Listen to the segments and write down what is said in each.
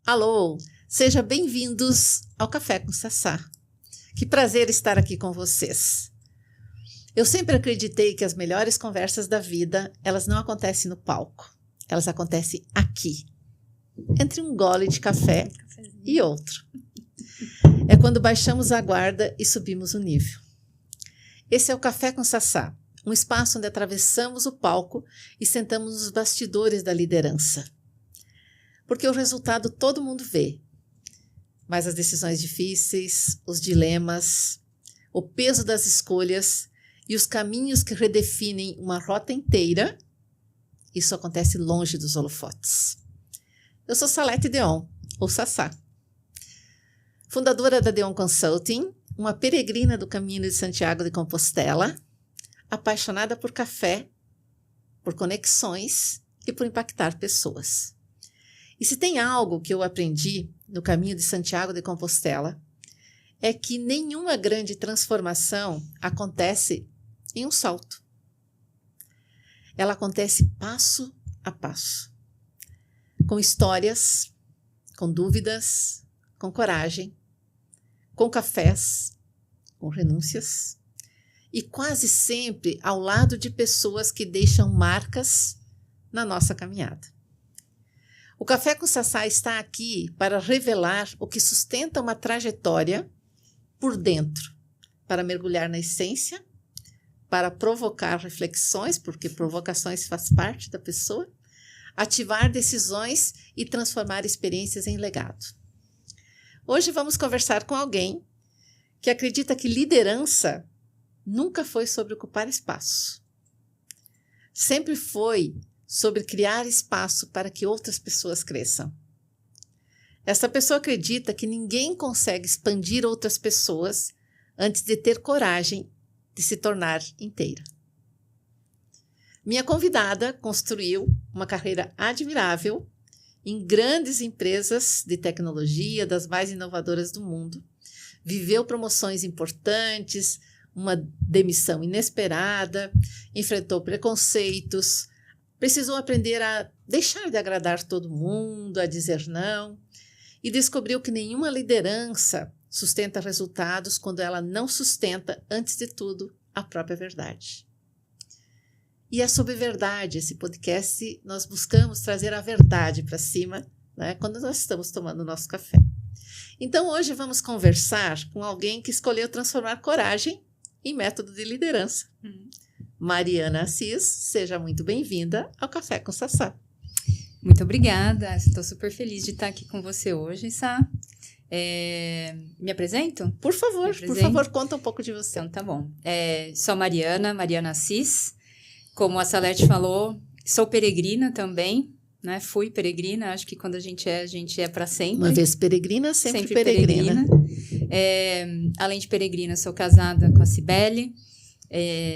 Alô, sejam bem-vindos ao Café com Sassá. Que prazer estar aqui com vocês. Eu sempre acreditei que as melhores conversas da vida, elas não acontecem no palco. Elas acontecem aqui, entre um gole de café e outro. É quando baixamos a guarda e subimos o nível. Esse é o Café com Sassá, um espaço onde atravessamos o palco e sentamos nos bastidores da liderança. Porque o resultado todo mundo vê, mas as decisões difíceis, os dilemas, o peso das escolhas e os caminhos que redefinem uma rota inteira, isso acontece longe dos holofotes. Eu sou Salete Deon, ou Sassá, fundadora da Deon Consulting, uma peregrina do Caminho de Santiago de Compostela, apaixonada por café, por conexões e por impactar pessoas. E se tem algo que eu aprendi no Caminho de Santiago de Compostela, é que nenhuma grande transformação acontece em um salto. Ela acontece passo a passo, com histórias, com dúvidas, com coragem, com cafés, com renúncias, e quase sempre ao lado de pessoas que deixam marcas na nossa caminhada. O Café com Sassá está aqui para revelar o que sustenta uma trajetória por dentro, para mergulhar na essência, para provocar reflexões, porque provocações faz parte da pessoa, ativar decisões e transformar experiências em legado. Hoje vamos conversar com alguém que acredita que liderança nunca foi sobre ocupar espaço. Sempre foi sobre criar espaço para que outras pessoas cresçam. Essa pessoa acredita que ninguém consegue expandir outras pessoas antes de ter coragem de se tornar inteira. Minha convidada construiu uma carreira admirável em grandes empresas de tecnologia, das mais inovadoras do mundo. Viveu promoções importantes, uma demissão inesperada, enfrentou preconceitos, precisou aprender a deixar de agradar todo mundo, a dizer não, e descobriu que nenhuma liderança sustenta resultados quando ela não sustenta, antes de tudo, a própria verdade. E é sobre verdade esse podcast, nós buscamos trazer a verdade para cima, né, quando nós estamos tomando o nosso café. Então, hoje vamos conversar com alguém que escolheu transformar coragem em método de liderança. Mariana Assis, seja muito bem-vinda ao Café com Sassá. Muito obrigada, estou super feliz de estar aqui com você hoje, Sá. Me apresento? Por favor, conta um pouco de você. Então, tá bom. Sou Mariana Assis. Como a Salete falou, sou peregrina também, né? Fui peregrina, acho que quando a gente é para sempre. Uma vez peregrina, sempre peregrina. Além de peregrina, sou casada com a Cibele.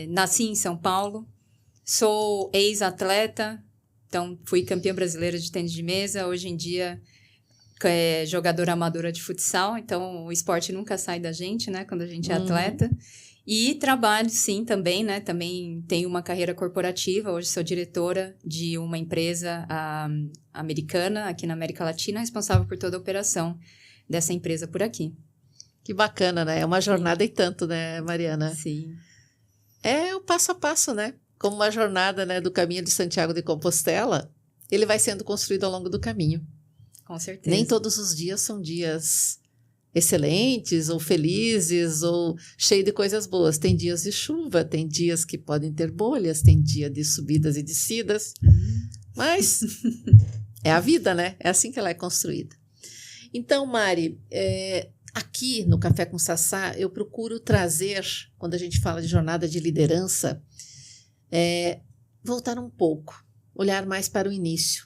Nasci em São Paulo, sou ex-atleta, então fui campeã brasileira de tênis de mesa, hoje em dia jogadora amadora de futsal, então o esporte nunca sai da gente, né, quando a gente é atleta. E trabalho, sim, também, né, também tenho uma carreira corporativa, hoje sou diretora de uma empresa americana, aqui na América Latina, responsável por toda a operação dessa empresa por aqui. Que bacana, né? É uma jornada e tanto, né, Mariana? Sim. É o passo a passo, né? Como uma jornada, né, do Caminho de Santiago de Compostela, ele vai sendo construído ao longo do caminho. Com certeza. Nem todos os dias são dias excelentes ou felizes ou cheios de coisas boas. Tem dias de chuva, tem dias que podem ter bolhas, tem dia de subidas e descidas. Mas é a vida, né? É assim que ela é construída. Então, Mari, aqui no Café com Sassá, eu procuro trazer, quando a gente fala de jornada de liderança, voltar um pouco, olhar mais para o início.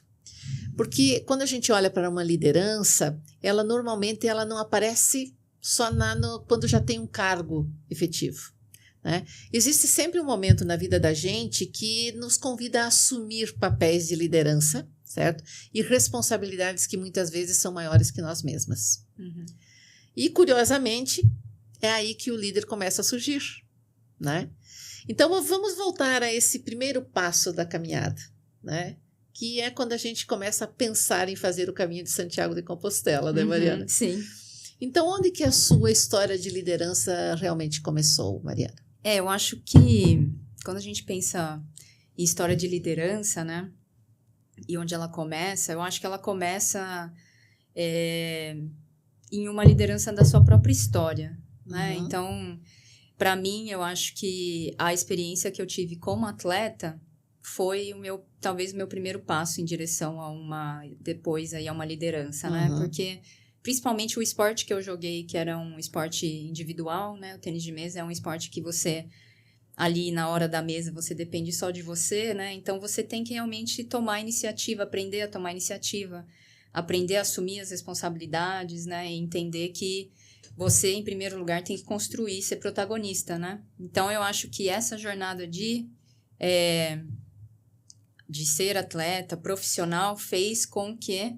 Porque quando a gente olha para uma liderança, ela normalmente não aparece só quando já tem um cargo efetivo, né? Existe sempre um momento na vida da gente que nos convida a assumir papéis de liderança, certo? E responsabilidades que muitas vezes são maiores que nós mesmas. E, curiosamente, é aí que o líder começa a surgir, né? Então, vamos voltar a esse primeiro passo da caminhada, né? que é quando a gente começa a pensar em fazer o caminho de Santiago de Compostela, né, Mariana? Sim. Então, onde que a sua história de liderança realmente começou, Mariana? Eu acho que quando a gente pensa em história de liderança, né, e onde ela começa, eu acho que ela começa em uma liderança da sua própria história, né? Uhum. Então, para mim, eu acho que a experiência que eu tive como atleta foi talvez o meu primeiro passo em direção a uma liderança, né? Uhum. Porque principalmente o esporte que eu joguei, que era um esporte individual, né? O tênis de mesa é um esporte que você, ali na hora da mesa, você depende só de você, né? Então, você tem que realmente tomar iniciativa, aprender a tomar iniciativa, aprender a assumir as responsabilidades, né? E entender que você, em primeiro lugar, tem que construir, ser protagonista, né? Então, eu acho que essa jornada de ser atleta, profissional, fez com que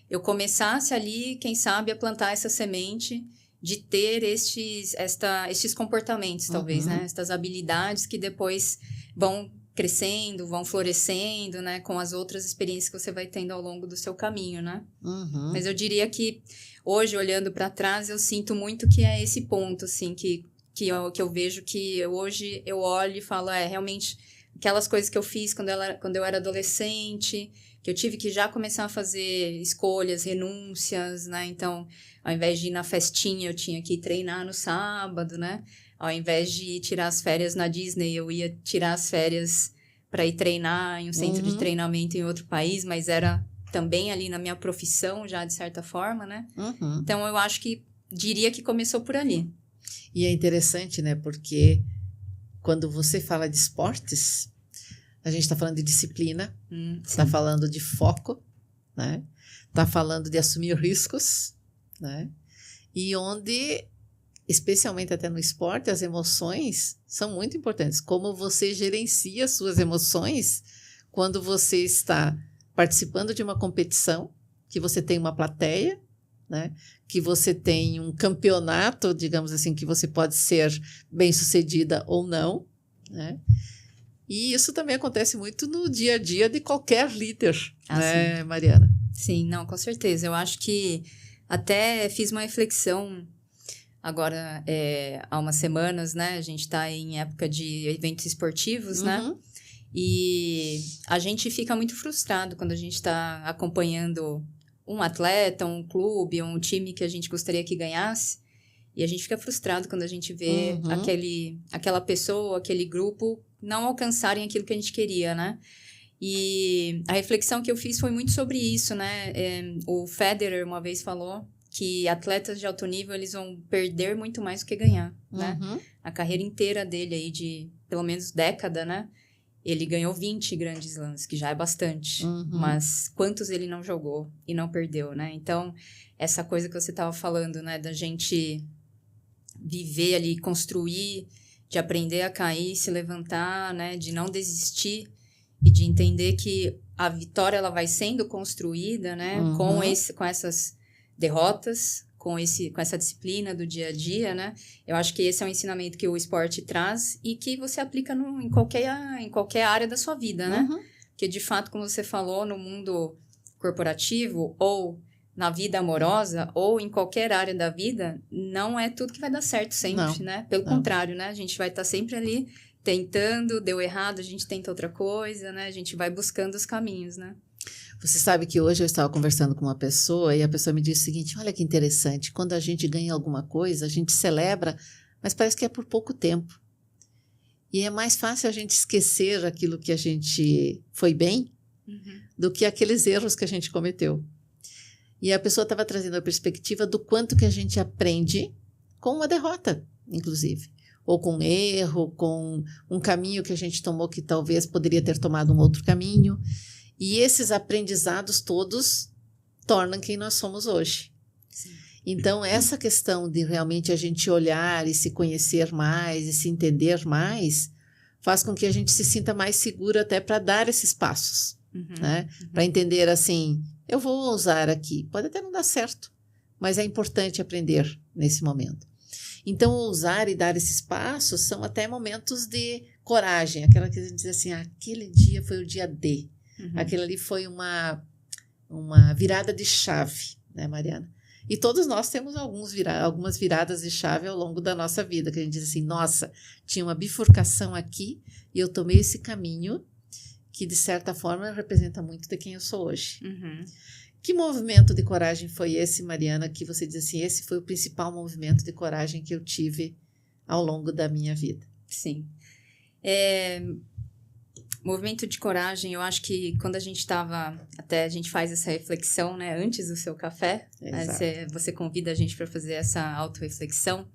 eu começasse ali, quem sabe, a plantar essa semente de ter estes comportamentos, talvez, né? Estas habilidades que depois vão crescendo, vão florescendo, né? Com as outras experiências que você vai tendo ao longo do seu caminho, né? Uhum. Mas eu diria que hoje, olhando para trás, eu sinto muito que é esse ponto, assim, que eu vejo que hoje eu olho e falo, realmente, aquelas coisas que eu fiz quando eu era adolescente, que eu tive que já começar a fazer escolhas, renúncias, né? Então, ao invés de ir na festinha, eu tinha que ir treinar no sábado, né? Ao invés de tirar as férias na Disney, eu ia tirar as férias para ir treinar em um centro de treinamento em outro país, mas era também ali na minha profissão, já de certa forma, né? Uhum. Então, eu acho que diria que começou por ali. E é interessante, né? Porque quando você fala de esportes, a gente está falando de disciplina, está falando de foco, né? Está falando de assumir riscos, né? E onde, especialmente até no esporte, as emoções são muito importantes. Como você gerencia as suas emoções quando você está participando de uma competição, que você tem uma plateia, né? Que você tem um campeonato, digamos assim, que você pode ser bem-sucedida ou não, né? E isso também acontece muito no dia a dia de qualquer líder, né, sim. Mariana? Sim, não, com certeza. Eu acho que até fiz uma reflexão agora, há umas semanas, né? A gente está em época de eventos esportivos, né? E a gente fica muito frustrado quando a gente está acompanhando um atleta, um clube, um time que a gente gostaria que ganhasse. E a gente fica frustrado quando a gente vê aquela pessoa, aquele grupo não alcançarem aquilo que a gente queria, né? E a reflexão que eu fiz foi muito sobre isso, né? O Federer uma vez falou que atletas de alto nível, eles vão perder muito mais do que ganhar, né? A carreira inteira dele aí de, pelo menos, década, né? Ele ganhou 20 grandes slams, que já é bastante. Mas quantos ele não jogou e não perdeu, né? Então, essa coisa que você estava falando, né? Da gente viver ali, construir, de aprender a cair, se levantar, né? De não desistir e de entender que a vitória ela vai sendo construída, né? Com essas derrotas, com essa disciplina do dia a dia, né? Eu acho que esse é um ensinamento que o esporte traz e que você aplica em qualquer área da sua vida, né? Porque, de fato, como você falou, no mundo corporativo ou na vida amorosa ou em qualquer área da vida, não é tudo que vai dar certo sempre, né? Pelo contrário, né? A gente vai estar sempre ali tentando, deu errado, a gente tenta outra coisa, né? A gente vai buscando os caminhos, né? Você sabe que hoje eu estava conversando com uma pessoa e a pessoa me disse o seguinte, olha que interessante, quando a gente ganha alguma coisa, a gente celebra, mas parece que é por pouco tempo. E é mais fácil a gente esquecer aquilo que a gente foi bem do que aqueles erros que a gente cometeu. E a pessoa estava trazendo a perspectiva do quanto que a gente aprende com uma derrota, inclusive. Ou com um erro, com um caminho que a gente tomou que talvez poderia ter tomado um outro caminho. E esses aprendizados todos tornam quem nós somos hoje. Sim. Então, essa questão de realmente a gente olhar e se conhecer mais e se entender mais, faz com que a gente se sinta mais seguro até para dar esses passos, né? Para entender assim, eu vou ousar aqui, pode até não dar certo, mas é importante aprender nesse momento. Então, ousar e dar esses passos são até momentos de coragem, aquela que a gente diz assim, aquele dia foi o dia D. Aquilo ali foi uma virada de chave, né, Mariana? E todos nós temos algumas viradas de chave ao longo da nossa vida, que a gente diz assim, nossa, tinha uma bifurcação aqui e eu tomei esse caminho que, de certa forma, representa muito de quem eu sou hoje. Que movimento de coragem foi esse, Mariana, que você diz assim, esse foi o principal movimento de coragem que eu tive ao longo da minha vida? Sim. Movimento de coragem, eu acho que quando a gente estava, até a gente faz essa reflexão, né, antes do seu café, você convida a gente para fazer essa autorreflexão,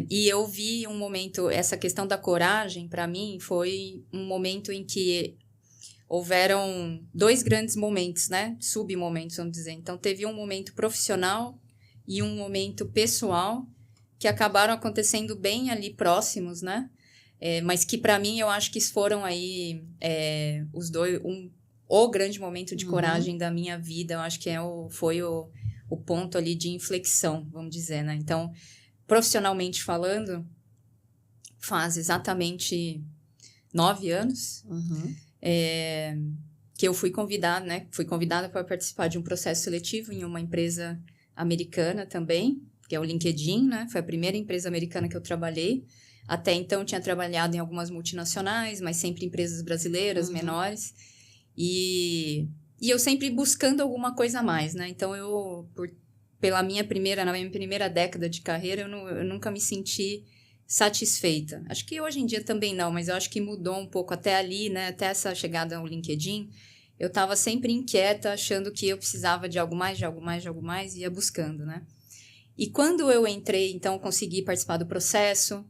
e eu vi um momento, essa questão da coragem, para mim, foi um momento em que houveram 2 grandes momentos, né, submomentos, vamos dizer. Então, teve um momento profissional e um momento pessoal que acabaram acontecendo bem ali próximos, né? Mas que para mim eu acho que foram aí os dois, o grande momento de coragem da minha vida. Eu acho que foi o ponto ali de inflexão, vamos dizer, né? Então, profissionalmente falando, faz exatamente 9 anos que eu fui convidada, né? Fui convidada para participar de um processo seletivo em uma empresa americana também, que é o LinkedIn, né? Foi a primeira empresa americana que eu trabalhei. Até então, tinha trabalhado em algumas multinacionais, mas sempre empresas brasileiras, menores. E eu sempre buscando alguma coisa a mais, né? Então, na minha primeira década de carreira, eu nunca me senti satisfeita. Acho que hoje em dia também não, mas eu acho que mudou um pouco até ali, né? Até essa chegada ao LinkedIn. Eu estava sempre inquieta, achando que eu precisava de algo mais, de algo mais, de algo mais, e ia buscando, né? E quando eu entrei, então, consegui participar do processo,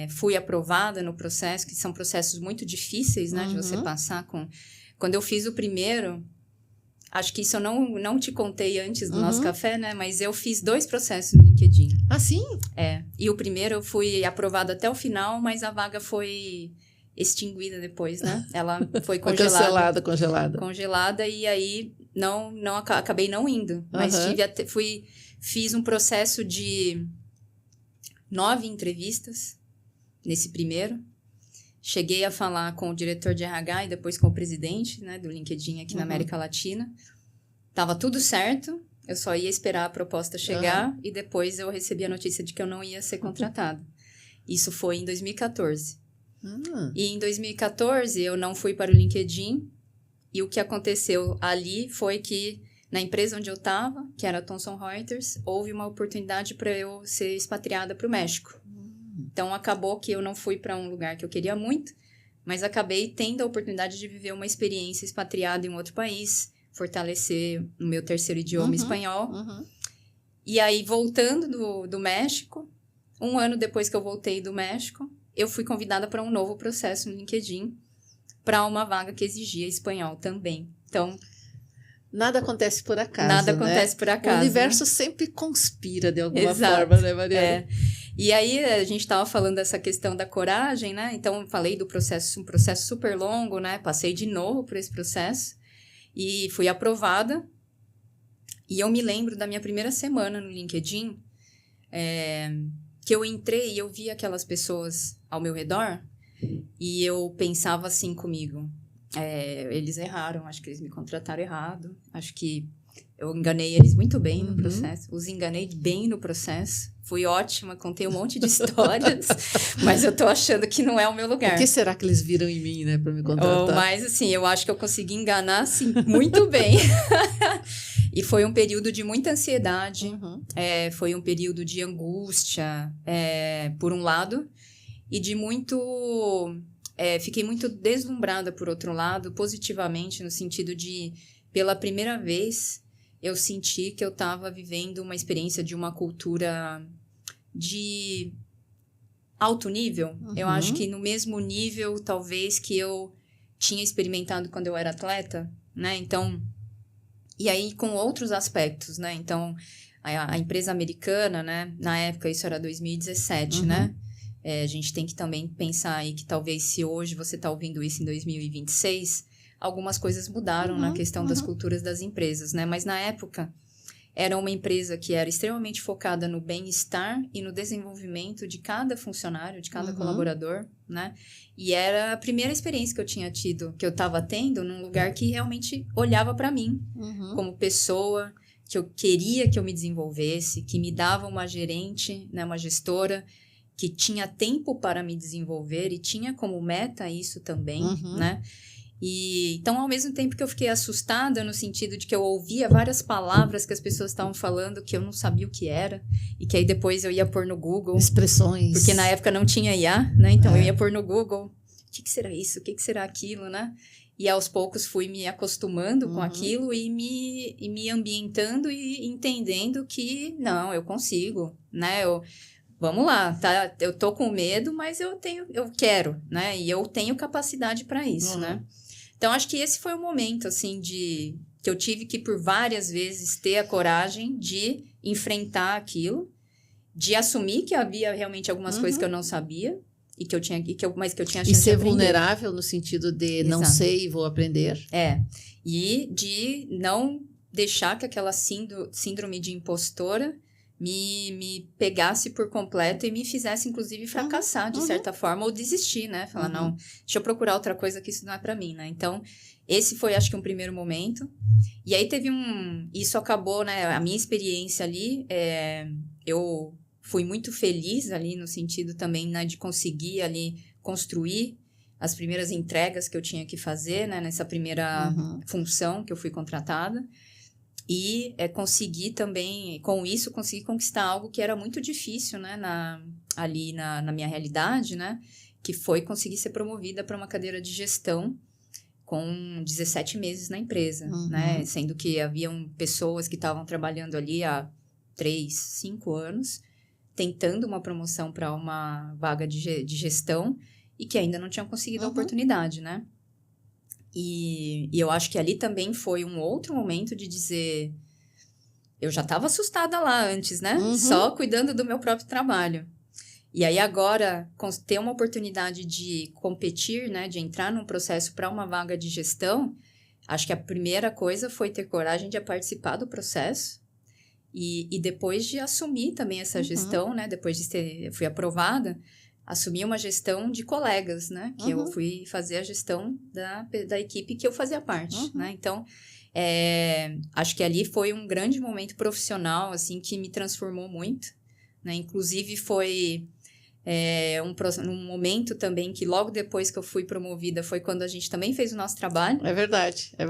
fui aprovada no processo, que são processos muito difíceis, né, de você passar com... Quando eu fiz o primeiro, acho que isso eu não te contei antes do nosso café, né, mas eu fiz 2 processos no LinkedIn. Ah, sim? E o primeiro eu fui aprovada até o final, mas a vaga foi extinguida depois, né, ela foi congelada. Congelada, e aí acabei não indo, mas fiz um processo de 9 entrevistas nesse primeiro. Cheguei a falar com o diretor de RH e depois com o presidente, né, do LinkedIn aqui na América Latina. Tava tudo certo, eu só ia esperar a proposta chegar e depois eu recebi a notícia de que eu não ia ser contratada. Isso foi em 2014. E em 2014 eu não fui para o LinkedIn e o que aconteceu ali foi que na empresa onde eu estava, que era a Thomson Reuters, houve uma oportunidade para eu ser expatriada para o México. Então, acabou que eu não fui para um lugar que eu queria muito, mas acabei tendo a oportunidade de viver uma experiência expatriada em um outro país, fortalecer o meu terceiro idioma, espanhol. E aí, voltando do México, 1 ano depois que eu voltei do México, eu fui convidada para um novo processo no LinkedIn, para uma vaga que exigia espanhol também. Então... Nada acontece por acaso, Nada acontece por acaso. O universo sempre conspira de alguma forma, né, Mariana? E aí, a gente estava falando dessa questão da coragem, né? Então, falei do processo, um processo super longo, né? Passei de novo por esse processo e fui aprovada. E eu me lembro da minha primeira semana no LinkedIn, que eu entrei e eu vi aquelas pessoas ao meu redor e eu pensava assim comigo... eles erraram, acho que eles me contrataram errado, acho que eu enganei eles muito bem no processo, os enganei bem no processo, fui ótima, contei um monte de histórias, mas eu tô achando que não é o meu lugar. O que será que eles viram em mim, né, para me contratar? Mas assim, eu acho que eu consegui enganar, assim, muito bem. E foi um período de muita ansiedade, foi um período de angústia, por um lado, e de muito... fiquei muito deslumbrada, por outro lado, positivamente, no sentido de, pela primeira vez, eu senti que eu estava vivendo uma experiência de uma cultura de alto nível. Eu acho que no mesmo nível, talvez, que eu tinha experimentado quando eu era atleta, né? Então, e aí com outros aspectos, né? Então, a empresa americana, né? Na época, isso era 2017, né? A gente tem que também pensar aí que talvez se hoje você está ouvindo isso em 2026, algumas coisas mudaram na questão das culturas das empresas, né? Mas na época, Era uma empresa que era extremamente focada no bem-estar e no desenvolvimento de cada funcionário, de cada colaborador, né? E era a primeira experiência que eu tinha tido, que eu estava tendo num lugar que realmente olhava para mim como pessoa, que eu queria que eu me desenvolvesse, que me dava uma gerente, né, uma gestora, que tinha tempo para me desenvolver e tinha como meta isso também, né? E, então, ao mesmo tempo que eu fiquei assustada no sentido de que eu ouvia várias palavras que as pessoas estavam falando que eu não sabia o que era, e que aí depois eu ia pôr no Google. Expressões. Porque na época não tinha IA, né? Então eu ia pôr no Google, o que será isso? O que será aquilo, né? E aos poucos fui me acostumando com aquilo e me ambientando e entendendo que, não, eu consigo, né? Vamos lá, tá? Eu tô com medo, mas eu quero, né? E eu tenho capacidade para isso, né? Então, acho que esse foi o momento, assim, que eu tive que, por várias vezes, ter a coragem de enfrentar aquilo, de assumir que havia realmente algumas coisas que eu não sabia, mas que eu tinha a chance de ser aprender. vulnerável no sentido de não sei e vou aprender. E de não deixar que aquela síndrome de impostora me pegasse por completo e me fizesse, inclusive, fracassar, de certa forma, ou desistir, né? Falar, não, deixa eu procurar outra coisa que isso não é pra mim, né? Então, esse foi, acho que, um primeiro momento. E aí teve isso acabou, né? A minha experiência ali, eu fui muito feliz ali no sentido também, né, de conseguir ali construir as primeiras entregas que eu tinha que fazer, né? Nessa primeira função que eu fui contratada. E consegui também, com isso, consegui conquistar algo que era muito difícil, né, ali na minha realidade, né, que foi conseguir ser promovida para uma cadeira de gestão com 17 meses na empresa, né, sendo que haviam pessoas que estavam trabalhando ali há 3, 5 anos, tentando uma promoção para uma vaga de gestão e que ainda não tinham conseguido a oportunidade, né. E eu acho que ali também foi um outro momento de dizer... Eu já estava assustada lá antes, né? Só cuidando do meu próprio trabalho. E aí agora, ter uma oportunidade de competir, né? De entrar num processo para uma vaga de gestão, acho que a primeira coisa foi ter coragem de participar do processo. E depois de assumir também essa gestão, né? Depois de fui aprovada... assumi uma gestão de colegas, né? Que eu fui fazer a gestão da equipe que eu fazia parte, né? Então, acho que ali foi um grande momento profissional, assim, que me transformou muito, né? Inclusive, foi um momento também que logo depois que eu fui promovida foi quando a gente também fez o nosso trabalho. É verdade. Né?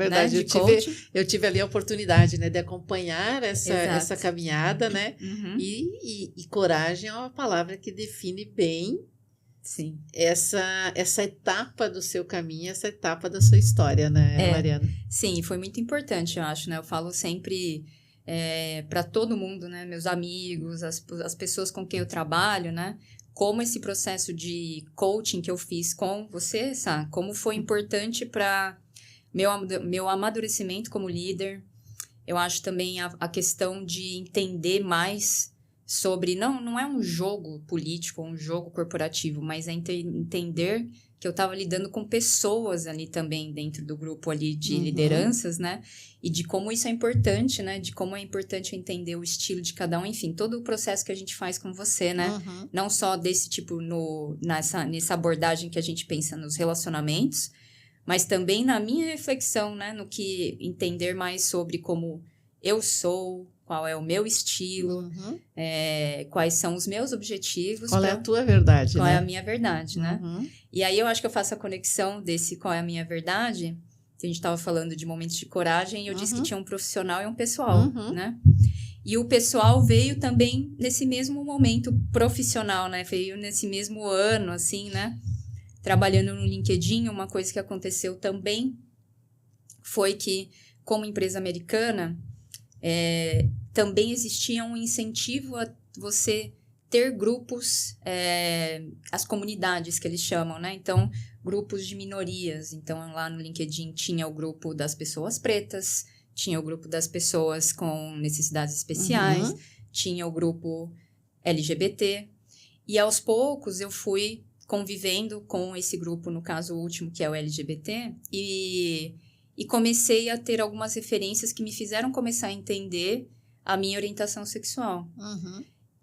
Eu tive ali a oportunidade, né, de acompanhar essa caminhada, né? E coragem é uma palavra que define bem Sim. essa etapa do seu caminho, essa etapa da sua história, né, Mariana? Sim, foi muito importante, eu acho, né? Eu falo sempre para todo mundo, né? Meus amigos, as pessoas com quem eu trabalho, né? Como esse processo de coaching que eu fiz com você, Sá, como foi importante para meu amadurecimento como líder. Eu acho também a questão de entender mais sobre... Não é um jogo político ou um jogo corporativo, mas é entender que eu estava lidando com pessoas ali também dentro do grupo ali de lideranças, né? E de como isso é importante, né? De como é importante entender o estilo de cada um. Enfim, todo o processo que a gente faz com você, né? Não só desse tipo, nessa abordagem que a gente pensa nos relacionamentos, mas também na minha reflexão, né? No que entender mais sobre como eu sou, qual é o meu estilo, quais são os meus objetivos. Qual é a tua verdade, qual né? é a minha verdade, né? E aí eu acho que eu faço a conexão desse qual é a minha verdade, que a gente estava falando de momentos de coragem, e eu disse que tinha um profissional e um pessoal, né? E o pessoal veio também nesse mesmo momento profissional, né? Veio nesse mesmo ano, assim, né? Trabalhando no LinkedIn, uma coisa que aconteceu também foi que, como empresa americana... também existia um incentivo a você ter grupos, as comunidades que eles chamam, né? Então, grupos de minorias. Então, lá no LinkedIn tinha o grupo das pessoas pretas, tinha o grupo das pessoas com necessidades especiais, tinha o grupo LGBT. E, aos poucos, eu fui convivendo com esse grupo, no caso, o último, que é o LGBT, e comecei a ter algumas referências que me fizeram começar a entender a minha orientação sexual.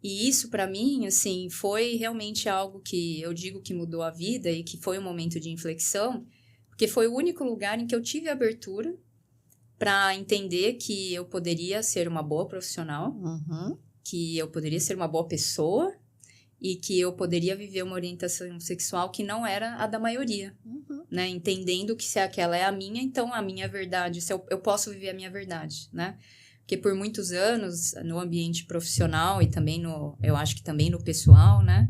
E isso, para mim, assim, foi realmente algo que eu digo que mudou a vida e que foi um momento de inflexão, porque foi o único lugar em que eu tive abertura para entender que eu poderia ser uma boa profissional, que eu poderia ser uma boa pessoa e que eu poderia viver uma orientação sexual que não era a da maioria, né? Entendendo que se aquela é a minha, então a minha verdade, se eu posso viver a minha verdade, né? Porque por muitos anos, no ambiente profissional e também eu acho que também no pessoal, né?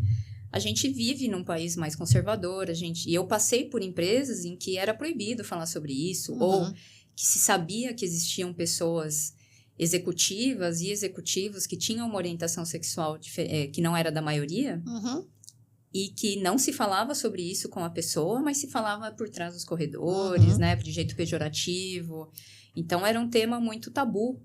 A gente vive num país mais conservador, e eu passei por empresas em que era proibido falar sobre isso, ou que se sabia que existiam pessoas executivas e executivos que tinham uma orientação sexual que não era da maioria, e que não se falava sobre isso com a pessoa, mas se falava por trás dos corredores, né? De jeito pejorativo. Então, era um tema muito tabu.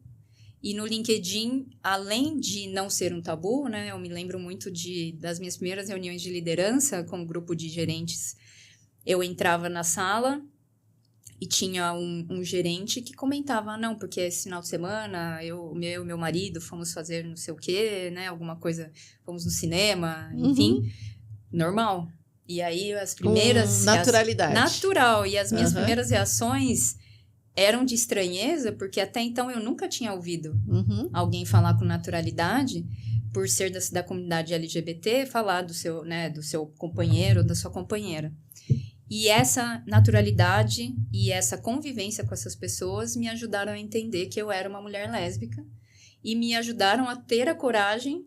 E no LinkedIn, além de não ser um tabu, né? Eu me lembro muito das minhas primeiras reuniões de liderança com um grupo de gerentes. Eu entrava na sala e tinha um gerente que comentava, não, porque esse final de semana eu e meu marido fomos fazer não sei o quê, né? Alguma coisa, fomos no cinema, enfim, normal. E aí as primeiras... naturalidade. Natural. E as minhas primeiras reações eram de estranheza, porque até então eu nunca tinha ouvido alguém falar com naturalidade, por ser da comunidade LGBT, falar do seu companheiro ou da sua companheira. E essa naturalidade e essa convivência com essas pessoas me ajudaram a entender que eu era uma mulher lésbica e me ajudaram a ter a coragem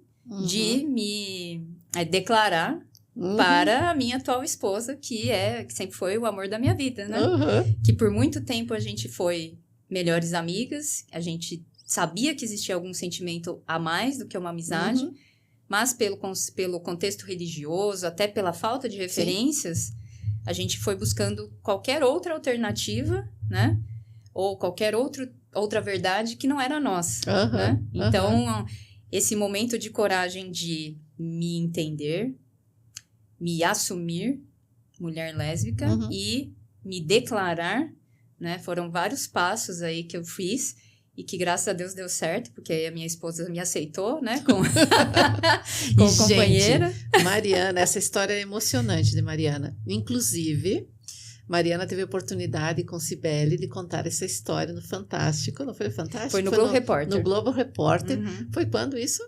de me declarar para a minha atual esposa, que sempre foi o amor da minha vida, né? Que por muito tempo a gente foi melhores amigas, a gente sabia que existia algum sentimento a mais do que uma amizade, mas pelo contexto religioso, até pela falta de referências, a gente foi buscando qualquer outra alternativa, né? Ou qualquer outra verdade que não era a nossa, né? Então, esse momento de coragem de me entender, me assumir mulher lésbica e me declarar, né? Foram vários passos aí que eu fiz e que, graças a Deus, deu certo, porque aí a minha esposa me aceitou, né? Como companheira. Gente, Mariana, essa história é emocionante de Mariana. Inclusive, Mariana teve a oportunidade com Cibele de contar essa história no Fantástico. Não foi o Fantástico? Foi no Globo Repórter. No Globo Repórter. Foi quando isso?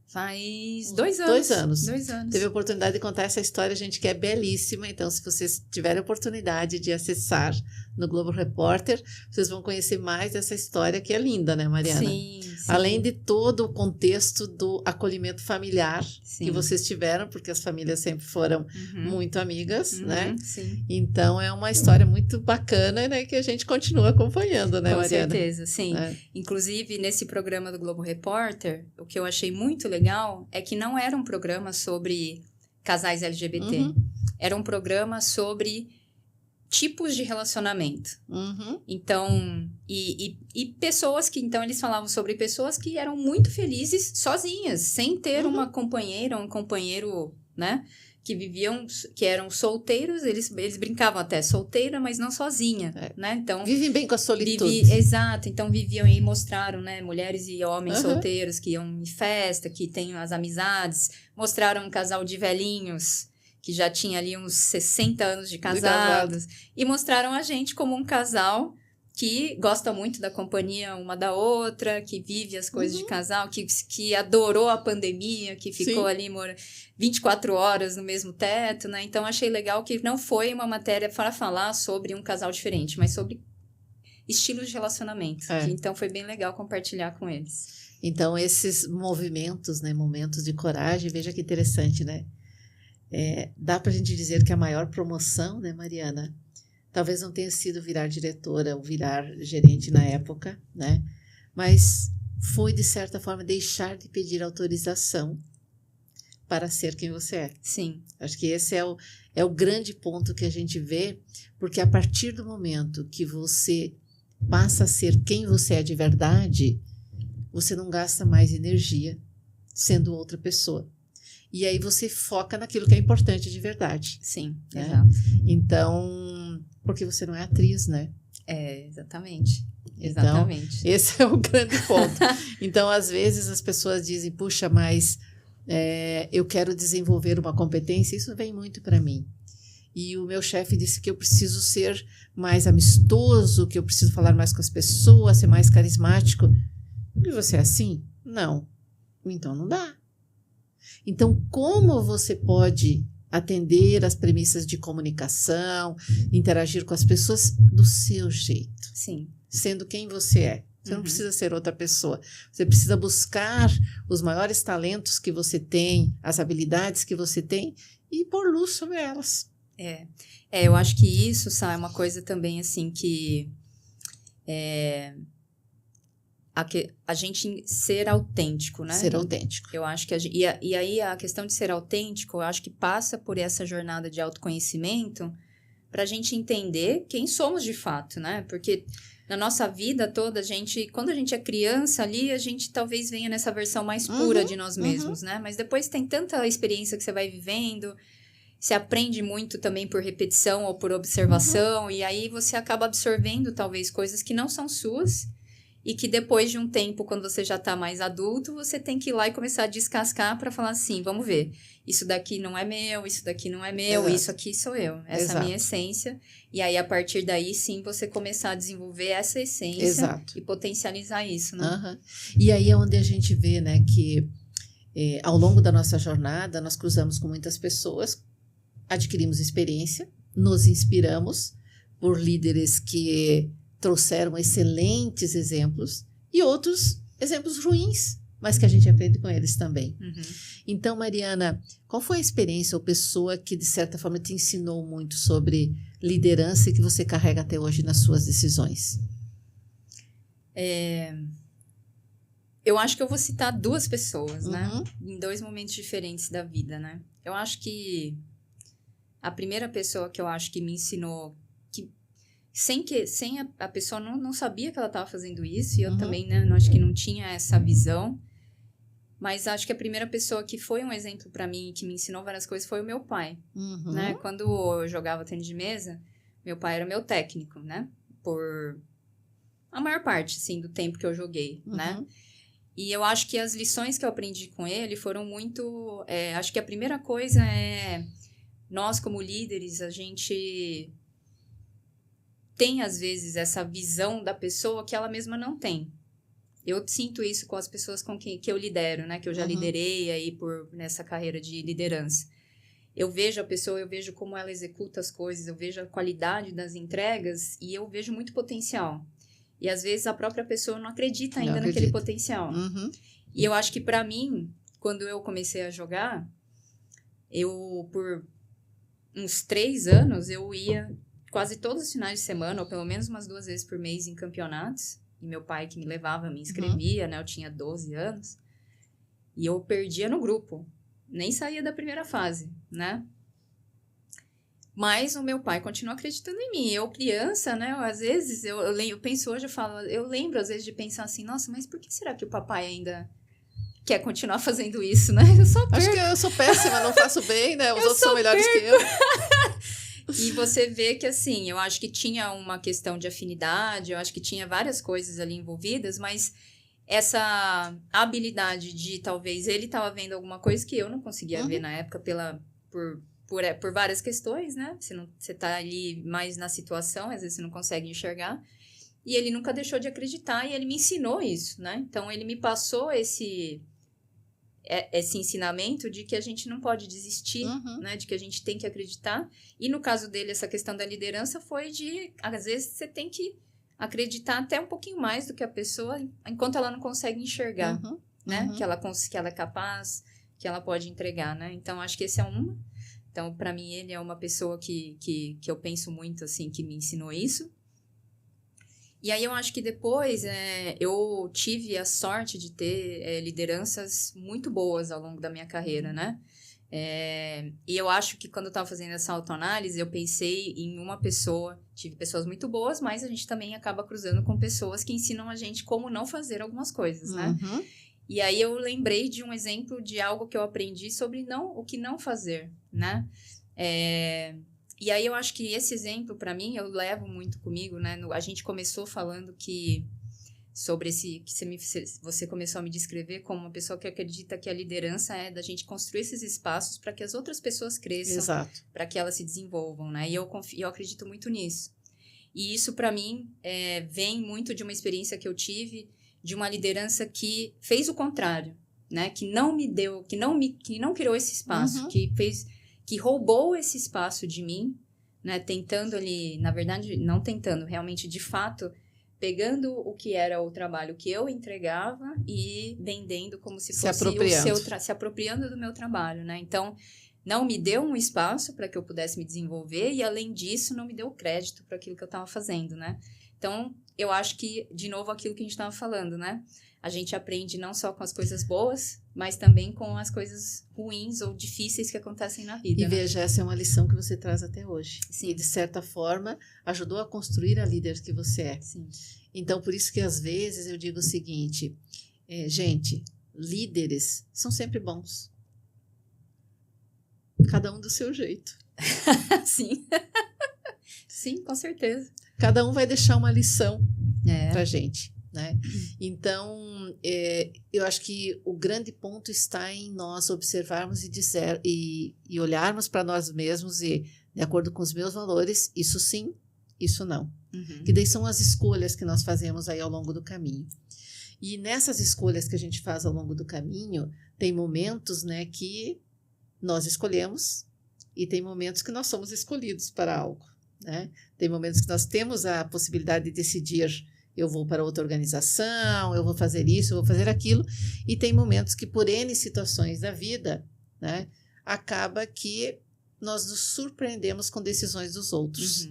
Faz 2 anos. 2 anos. 2 anos. Teve a oportunidade de contar essa história, gente, que é belíssima. Então, se vocês tiverem a oportunidade de acessar no Globo Repórter, vocês vão conhecer mais dessa história que é linda, né, Mariana? Sim. Além de todo o contexto do acolhimento familiar que vocês tiveram, porque as famílias sempre foram muito amigas, né? Sim. Então, é uma história muito bacana, né, que a gente continua acompanhando, né, Mariana? Com certeza, sim. Inclusive, nesse programa do Globo Repórter, o que eu achei muito legal é que não era um programa sobre casais LGBT. Era um programa sobre tipos de relacionamento. Então, e pessoas que... Então, eles falavam sobre pessoas que eram muito felizes sozinhas, sem ter uma companheira, um companheiro, né? Que eram solteiros, eles brincavam até solteira, mas não sozinha, né? Então, vivem bem com a solitude. Exato, então viviam e mostraram, né? Mulheres e homens solteiros que iam em festa, que têm as amizades. Mostraram um casal de velhinhos que já tinha ali uns 60 anos de casados. E mostraram a gente como um casal que gosta muito da companhia uma da outra, que vive as coisas de casal, que adorou a pandemia, que ficou ali 24 horas no mesmo teto, né? Então, achei legal que não foi uma matéria para falar sobre um casal diferente, mas sobre estilos de relacionamento. Então, foi bem legal compartilhar com eles. Então, esses movimentos, né? Momentos de coragem, veja que interessante, né? Dá para a gente dizer que a maior promoção, né, Mariana? Talvez não tenha sido virar diretora ou virar gerente na época, né? Mas foi, de certa forma, deixar de pedir autorização para ser quem você é. Sim. Acho que esse é o grande ponto que a gente vê, porque a partir do momento que você passa a ser quem você é de verdade, você não gasta mais energia sendo outra pessoa. E aí você foca naquilo que é importante de verdade. Sim, né? exato. Então, porque você não é atriz, né? Exatamente. Então, Exatamente. esse é o grande ponto. Então, às vezes, as pessoas dizem, puxa, mas eu quero desenvolver uma competência, isso vem muito para mim. E o meu chefe disse que eu preciso ser mais amistoso, que eu preciso falar mais com as pessoas, ser mais carismático. E você é assim? Não. Então não dá. Então, como você pode atender às premissas de comunicação, interagir com as pessoas do seu jeito? Sim. Sendo quem você é. Você não precisa ser outra pessoa. Você precisa buscar os maiores talentos que você tem, as habilidades que você tem e pôr luz sobre elas. Eu acho que isso, Sá, é uma coisa também, assim, que a gente ser autêntico, né? Ser autêntico. Eu acho que e aí a questão de ser autêntico, eu acho que passa por essa jornada de autoconhecimento para a gente entender quem somos de fato, né? Porque na nossa vida toda, quando a gente é criança ali, a gente talvez venha nessa versão mais pura de nós mesmos, né? Mas depois tem tanta experiência que você vai vivendo, você aprende muito também por repetição ou por observação, e aí você acaba absorvendo talvez coisas que não são suas, e que depois de um tempo, quando você já está mais adulto, você tem que ir lá e começar a descascar para falar assim, vamos ver, isso daqui não é meu, isso daqui não é meu, Isso aqui sou eu, essa é a minha essência. E aí, a partir daí, sim, você começar a desenvolver essa essência e potencializar isso, né? E aí é onde a gente vê, né, que ao longo da nossa jornada, nós cruzamos com muitas pessoas, adquirimos experiência, nos inspiramos por líderes que trouxeram excelentes exemplos e outros exemplos ruins, mas que a gente aprende com eles também. Então, Mariana, qual foi a experiência ou pessoa que, de certa forma, te ensinou muito sobre liderança e que você carrega até hoje nas suas decisões? Eu acho que eu vou citar duas pessoas, né? Em dois momentos diferentes da vida, né? Eu acho que a primeira pessoa que eu acho que me ensinou, sem a pessoa não sabia que ela estava fazendo isso, e eu também, né, acho que não tinha essa visão, mas acho que a primeira pessoa que foi um exemplo para mim, que me ensinou várias coisas, foi o meu pai, né? Quando eu jogava tênis de mesa, meu pai era meu técnico, né? Por a maior parte, assim, do tempo que eu joguei, né? E eu acho que as lições que eu aprendi com ele foram muito... acho que a primeira coisa é... Nós, como líderes, a gente tem, às vezes, essa visão da pessoa que ela mesma não tem. Eu sinto isso com as pessoas com que eu lidero, né? Que eu já liderei aí nessa carreira de liderança. Eu vejo a pessoa, eu vejo como ela executa as coisas, eu vejo a qualidade das entregas e eu vejo muito potencial. E, às vezes, a própria pessoa não acredita ainda naquele potencial. E eu acho que, para mim, quando eu comecei a jogar, por uns 3 anos, eu ia quase todos os finais de semana, ou pelo menos umas 2 vezes por mês em campeonatos. E meu pai que me levava, me inscrevia, né? Eu tinha 12 anos. E eu perdia no grupo. Nem saía da primeira fase, né? Mas o meu pai continua acreditando em mim. Eu, criança, né? Às vezes, eu penso hoje, eu lembro às vezes de pensar assim, nossa, mas por que será que o papai ainda quer continuar fazendo isso, né? Acho que eu sou péssima, não faço bem, né? Os outros são melhores que eu. E você vê que, assim, eu acho que tinha uma questão de afinidade, eu acho que tinha várias coisas ali envolvidas, mas essa habilidade de, talvez, ele estava vendo alguma coisa que eu não conseguia ver na época por várias questões, né? Você tá ali mais na situação, às vezes você não consegue enxergar. E ele nunca deixou de acreditar e ele me ensinou isso, né? Então, ele me passou esse ensinamento de que a gente não pode desistir, né? De que a gente tem que acreditar. E no caso dele, essa questão da liderança foi às vezes, você tem que acreditar até um pouquinho mais do que a pessoa, enquanto ela não consegue enxergar, né? Que ela é capaz, que ela pode entregar, né? Então, acho que esse é uma. Então, para mim, ele é uma pessoa que eu penso muito, assim, que me ensinou isso. E aí, eu acho que depois, eu tive a sorte de ter lideranças muito boas ao longo da minha carreira, né? E eu acho que quando eu estava fazendo essa autoanálise, eu pensei em uma pessoa, tive pessoas muito boas, mas a gente também acaba cruzando com pessoas que ensinam a gente como não fazer algumas coisas, né? E aí eu lembrei de um exemplo de algo que eu aprendi sobre o que não fazer, né? E aí eu acho que esse exemplo, para mim, eu levo muito comigo, né? A gente começou falando que sobre que você começou a me descrever como uma pessoa que acredita que a liderança é da gente construir esses espaços para que as outras pessoas cresçam, para que elas se desenvolvam, né? E eu acredito muito nisso. E isso, para mim, vem muito de uma experiência que eu tive de uma liderança que fez o contrário, né? Que não me deu, que não criou esse espaço, que roubou esse espaço de mim, né? Tentando ali, na verdade, não tentando, realmente, de fato, pegando o que era o trabalho que eu entregava e vendendo como se fosse se apropriando do meu trabalho, né? Então, não me deu um espaço para que eu pudesse me desenvolver e, além disso, não me deu crédito para aquilo que eu estava fazendo, né? Então, eu acho que, de novo, aquilo que a gente estava falando, né? A gente aprende não só com as coisas boas, mas também com as coisas ruins ou difíceis que acontecem na vida. E veja, essa é uma lição que você traz até hoje. Sim. E, de certa forma, ajudou a construir a líder que você é. Sim. Então, por isso que, às vezes, eu digo o seguinte, gente, líderes são sempre bons. Cada um do seu jeito. Sim. Sim, com certeza. Cada um vai deixar uma lição pra gente, né? Então, eu acho que o grande ponto está em nós observarmos e olharmos para nós mesmos e, de acordo com os meus valores, isso sim, isso não. Que daí são as escolhas que nós fazemos aí ao longo do caminho. E nessas escolhas que a gente faz ao longo do caminho, tem momentos, né, que nós escolhemos e tem momentos que nós somos escolhidos para algo, né? Tem momentos que nós temos a possibilidade de decidir, eu vou para outra organização, eu vou fazer isso, eu vou fazer aquilo, e tem momentos que, por N situações da vida, né, acaba que nós nos surpreendemos com decisões dos outros.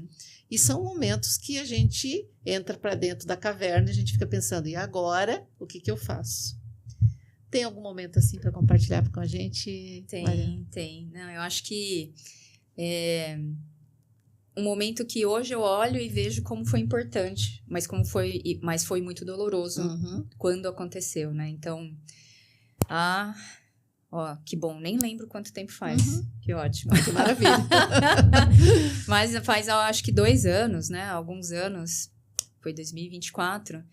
E são momentos que a gente entra para dentro da caverna e a gente fica pensando, e agora, o que eu faço? Tem algum momento assim para compartilhar com a gente? Tem. Não, eu acho que um momento que hoje eu olho e vejo como foi importante, mas foi muito doloroso quando aconteceu, né? Então, que bom, nem lembro quanto tempo faz. Que ótimo. Que maravilha. Mas faz, eu acho que 2 anos, né? Alguns anos, foi 2024,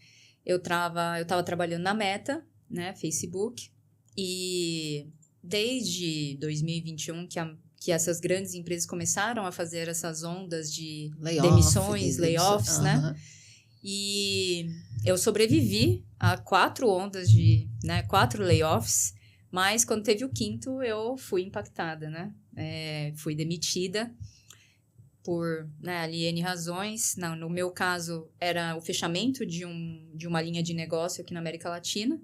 eu tava trabalhando na Meta, né, Facebook, e desde 2021 que essas grandes empresas começaram a fazer essas ondas de demissões, layoffs, né, e eu sobrevivi a 4 ondas de, né, 4 layoffs, mas quando teve o 5º eu fui impactada, né, fui demitida por, né, ali N razões. Não, no meu caso era o fechamento de uma linha de negócio aqui na América Latina.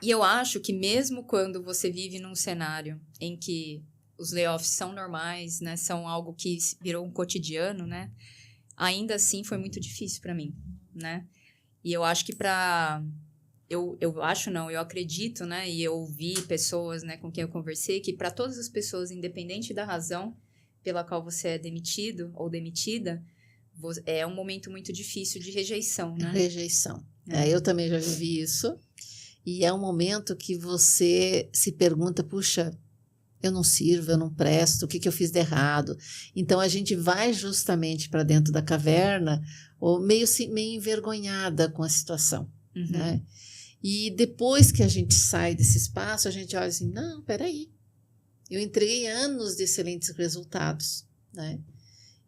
E eu acho que mesmo quando você vive num cenário em que os layoffs são normais, né, são algo que virou um cotidiano, né, ainda assim foi muito difícil para mim, né? E eu acho que eu acredito, né, e eu ouvi pessoas, né, com quem eu conversei, que para todas as pessoas, independente da razão pela qual você é demitido ou demitida, é um momento muito difícil de rejeição, né? Rejeição. Eu também já vivi isso. E é um momento que você se pergunta, puxa, eu não sirvo, eu não presto, o que eu fiz de errado? Então, a gente vai justamente para dentro da caverna, ou meio envergonhada com a situação, né? E depois que a gente sai desse espaço, a gente olha assim, não, peraí, eu entreguei anos de excelentes resultados, né?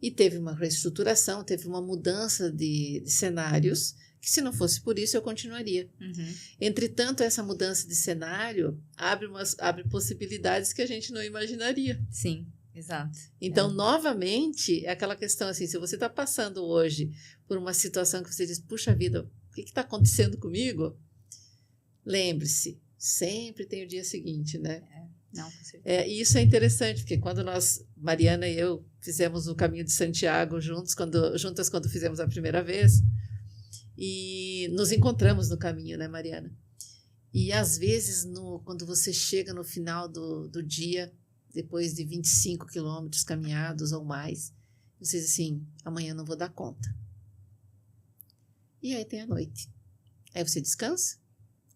E teve uma reestruturação, teve uma mudança de cenários, que se não fosse por isso eu continuaria. Entretanto, essa mudança de cenário abre possibilidades que a gente não imaginaria. Sim, exato. Então, novamente, é aquela questão assim, se você está passando hoje por uma situação que você diz, puxa vida, o que está acontecendo comigo? Lembre-se, sempre tem o dia seguinte, né? Não, com certeza. E isso é interessante, porque quando Mariana e eu, fizemos o Caminho de Santiago juntas quando fizemos a primeira vez, e nos encontramos no caminho, né, Mariana? E às vezes, quando você chega no final do dia, depois de 25 quilômetros caminhados ou mais, você diz assim, amanhã não vou dar conta. E aí tem a noite. Aí você descansa,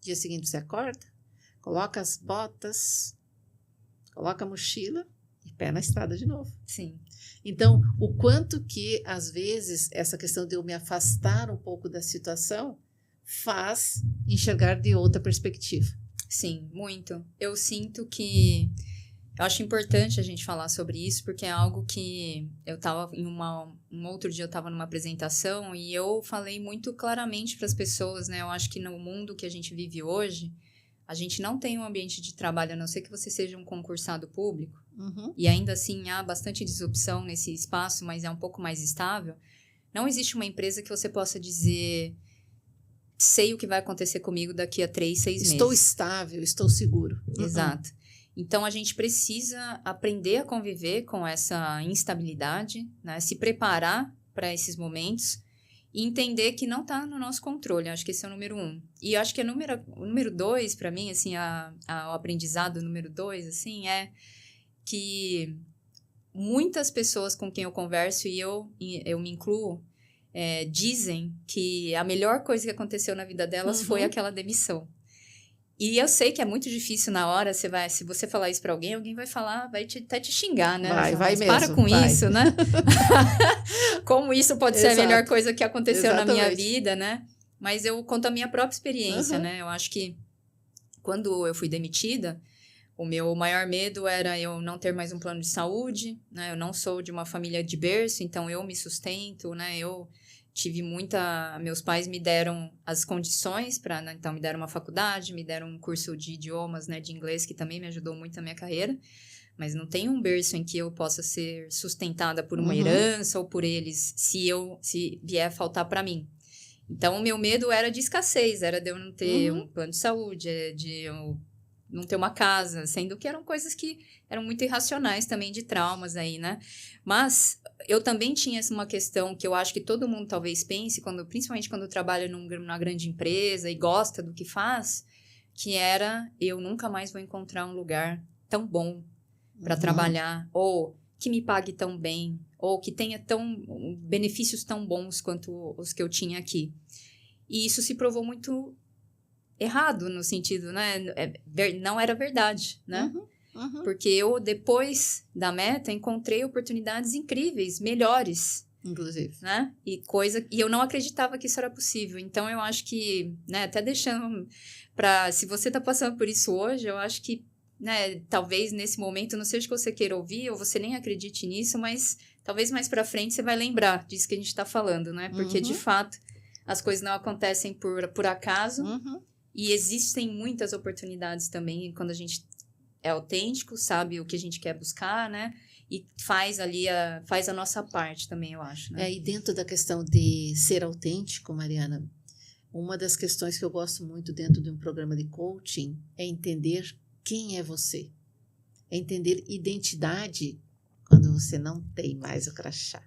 dia seguinte você acorda, coloca as botas, coloca a mochila e pé na estrada de novo. Sim. Então, o quanto que, às vezes, essa questão de eu me afastar um pouco da situação faz enxergar de outra perspectiva. Sim, muito. Eu sinto que... Eu acho importante a gente falar sobre isso, porque é algo que eu estava um outro dia eu estava numa apresentação e eu falei muito claramente para as pessoas, né? Eu acho que no mundo que a gente vive hoje, a gente não tem um ambiente de trabalho, a não ser que você seja um concursado público, e ainda assim há bastante desopção nesse espaço, mas é um pouco mais estável. Não existe uma empresa que você possa dizer, sei o que vai acontecer comigo daqui a 3, 6 meses. Estou estável, estou seguro. Exato. Então, a gente precisa aprender a conviver com essa instabilidade, né? Se preparar para esses momentos e entender que não está no nosso controle. Acho que esse é o número 1. E eu acho que o número 2, para mim, assim, o aprendizado número 2, assim, é que muitas pessoas com quem eu converso, e eu me incluo, dizem que a melhor coisa que aconteceu na vida delas foi aquela demissão. E eu sei que é muito difícil na hora, se você falar isso para alguém vai falar, vai até te xingar, né? Vai mesmo. Para com isso, né? Como isso pode ser a melhor coisa que aconteceu na minha vida, né? Mas eu conto a minha própria experiência, né? Eu acho que quando eu fui demitida, o meu maior medo era eu não ter mais um plano de saúde, né? Eu não sou de uma família de berço, então eu me sustento, né? Eu tive meus pais me deram as condições para, né? Então me deram uma faculdade, me deram um curso de idiomas, né, de inglês, que também me ajudou muito na minha carreira, mas não tem um berço em que eu possa ser sustentada por uma herança ou por eles, se vier a faltar para mim. Então o meu medo era de escassez, era de eu não ter um plano de saúde, de eu não ter uma casa, sendo que eram coisas que eram muito irracionais também, de traumas aí, né? Mas eu também tinha uma questão que eu acho que todo mundo talvez pense, principalmente quando trabalha numa grande empresa e gosta do que faz, que era, eu nunca mais vou encontrar um lugar tão bom para trabalhar, ou que me pague tão bem, ou que tenha benefícios tão bons quanto os que eu tinha aqui. E isso se provou muito errado, no sentido, né? Não era verdade, né? Porque eu, depois da meta, encontrei oportunidades incríveis, melhores. Inclusive. Né? E eu não acreditava que isso era possível. Então, eu acho que, né, até deixando se você está passando por isso hoje, eu acho que, né, talvez nesse momento, não seja que você queira ouvir, ou você nem acredite nisso, mas talvez mais para frente você vai lembrar disso que a gente está falando, né? Porque, de fato, as coisas não acontecem por acaso. E existem muitas oportunidades também quando a gente é autêntico, sabe o que a gente quer buscar, né? E faz a nossa parte também, eu acho, né? E dentro da questão de ser autêntico, Mariana, uma das questões que eu gosto muito dentro de um programa de coaching é entender quem é você. É entender identidade quando você não tem mais o crachá.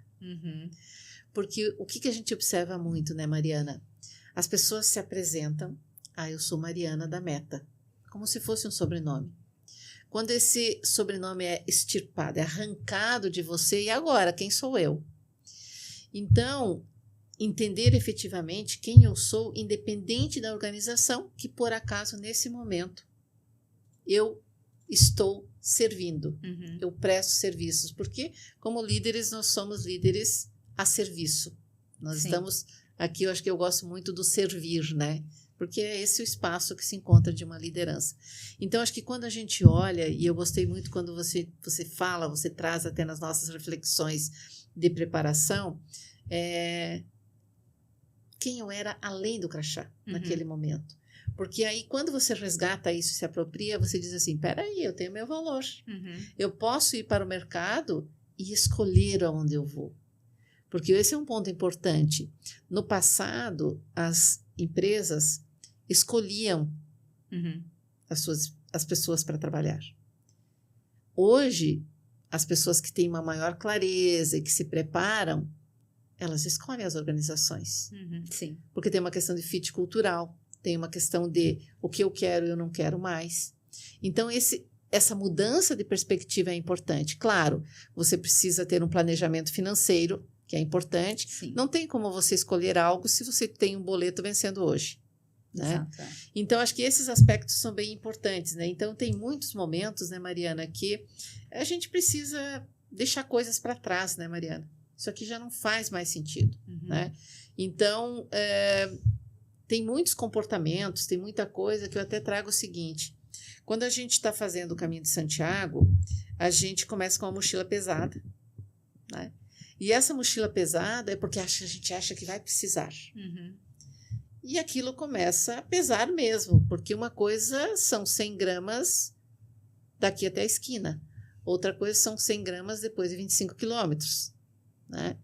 Porque o que a gente observa muito, né, Mariana? As pessoas se apresentam, eu sou Mariana da Meta, como se fosse um sobrenome. Quando esse sobrenome é extirpado, é arrancado de você, e agora, quem sou eu? Então, entender efetivamente quem eu sou, independente da organização, que por acaso, nesse momento, eu estou servindo, eu presto serviços, porque como líderes, nós somos líderes a serviço. Nós estamos aqui, eu acho que eu gosto muito do servir, né? Porque é esse o espaço que se encontra de uma liderança. Então, acho que quando a gente olha, e eu gostei muito quando você fala, você traz até nas nossas reflexões de preparação, quem eu era além do crachá, naquele momento. Porque aí, quando você resgata isso e se apropria, você diz assim, peraí, eu tenho meu valor. Eu posso ir para o mercado e escolher aonde eu vou. Porque esse é um ponto importante. No passado, as empresas escolhiam as pessoas para trabalhar. Hoje, as pessoas que têm uma maior clareza e que se preparam, elas escolhem as organizações. Sim. Porque tem uma questão de fit cultural, tem uma questão de o que eu quero e eu não quero mais. Então, essa mudança de perspectiva é importante. Claro, você precisa ter um planejamento financeiro, que é importante. Sim. Não tem como você escolher algo se você tem um boleto vencendo hoje. né? Exato, é. Então, acho que esses aspectos são bem importantes, né? Então, tem muitos momentos, né, Mariana, que a gente precisa deixar coisas para trás, né, Mariana? Isso aqui já não faz mais sentido, né? Então, tem muitos comportamentos, tem muita coisa que eu até trago o seguinte. Quando a gente está fazendo o Caminho de Santiago, a gente começa com uma mochila pesada, né? E essa mochila pesada é porque a gente acha que vai precisar. E aquilo começa a pesar mesmo, porque uma coisa são 100 gramas daqui até a esquina, outra coisa são 100 gramas depois de 25 quilômetros, né?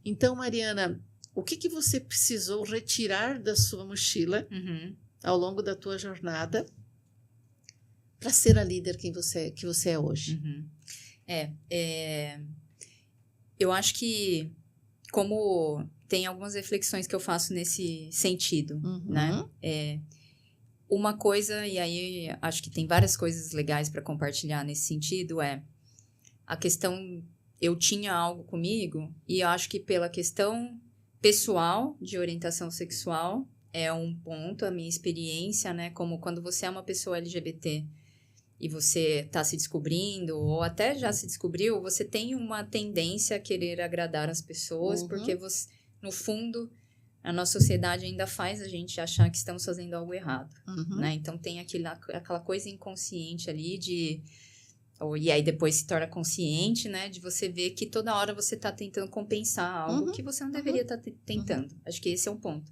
Então, Mariana, o que você precisou retirar da sua mochila ao longo da tua jornada para ser a líder que você é hoje? Eu acho que, como tem algumas reflexões que eu faço nesse sentido, né? Uma coisa, e aí acho que tem várias coisas legais para compartilhar nesse sentido, é a questão, eu tinha algo comigo, e eu acho que pela questão pessoal de orientação sexual, é um ponto, a minha experiência, né? Como quando você é uma pessoa LGBT e você está se descobrindo, ou até já se descobriu, você tem uma tendência a querer agradar as pessoas, porque você, no fundo, a nossa sociedade ainda faz a gente achar que estamos fazendo algo errado, né? Então, tem aquela coisa inconsciente ali e aí depois se torna consciente, né? De você ver que toda hora você está tentando compensar algo que você não deveria estar tentando. Acho que esse é um ponto.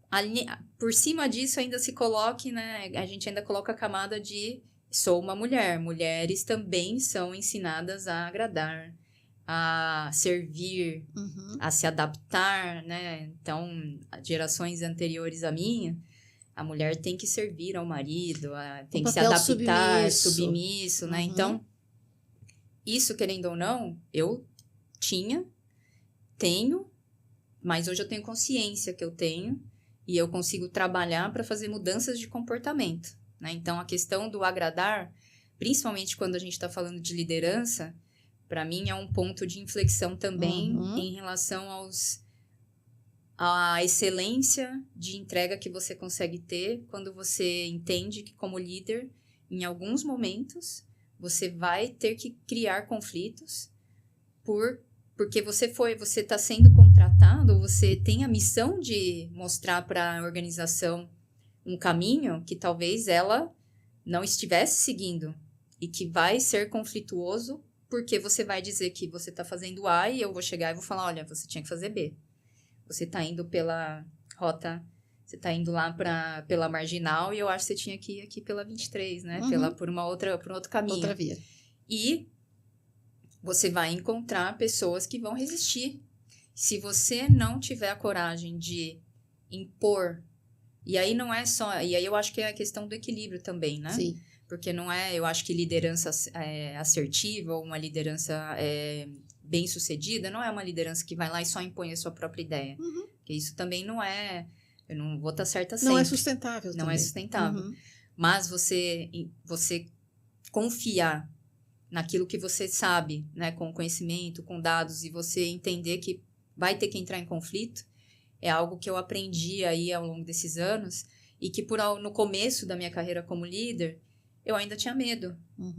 Ali, por cima disso, ainda se coloque, né? A gente ainda coloca a camada de sou uma mulher. Mulheres também são ensinadas a agradar, a servir, a se adaptar, né? Então, gerações anteriores à minha, a mulher tem que servir ao marido, tem que se adaptar, submisso, né? Então, isso, querendo ou não, eu tenho, mas hoje eu tenho consciência que eu tenho e eu consigo trabalhar para fazer mudanças de comportamento, né? Então, a questão do agradar, principalmente quando a gente está falando de liderança, para mim é um ponto de inflexão também em relação à excelência de entrega que você consegue ter quando você entende que, como líder, em alguns momentos, você vai ter que criar conflitos porque você está sendo contratado, você tem a missão de mostrar para a organização um caminho que talvez ela não estivesse seguindo e que vai ser conflituoso porque você vai dizer que você está fazendo A e eu vou chegar e vou falar, olha, você tinha que fazer B. Você está indo pela rota, você está indo lá pela Marginal e eu acho que você tinha que ir aqui pela 23, né? Por um outro caminho. Outra via. E você vai encontrar pessoas que vão resistir. Se você não tiver a coragem de impor, e aí não é só... E aí eu acho que é a questão do equilíbrio também, né? Sim. Porque não é... Eu acho que liderança assertiva ou uma liderança bem-sucedida não é uma liderança que vai lá e só impõe a sua própria ideia. Porque isso também não é... Eu não vou estar certa sempre. Não é sustentável também. Não é sustentável. Mas você confiar naquilo que você sabe, né, com conhecimento, com dados, e você entender que vai ter que entrar em conflito, é algo que eu aprendi aí ao longo desses anos, e que no começo da minha carreira como líder, eu ainda tinha medo,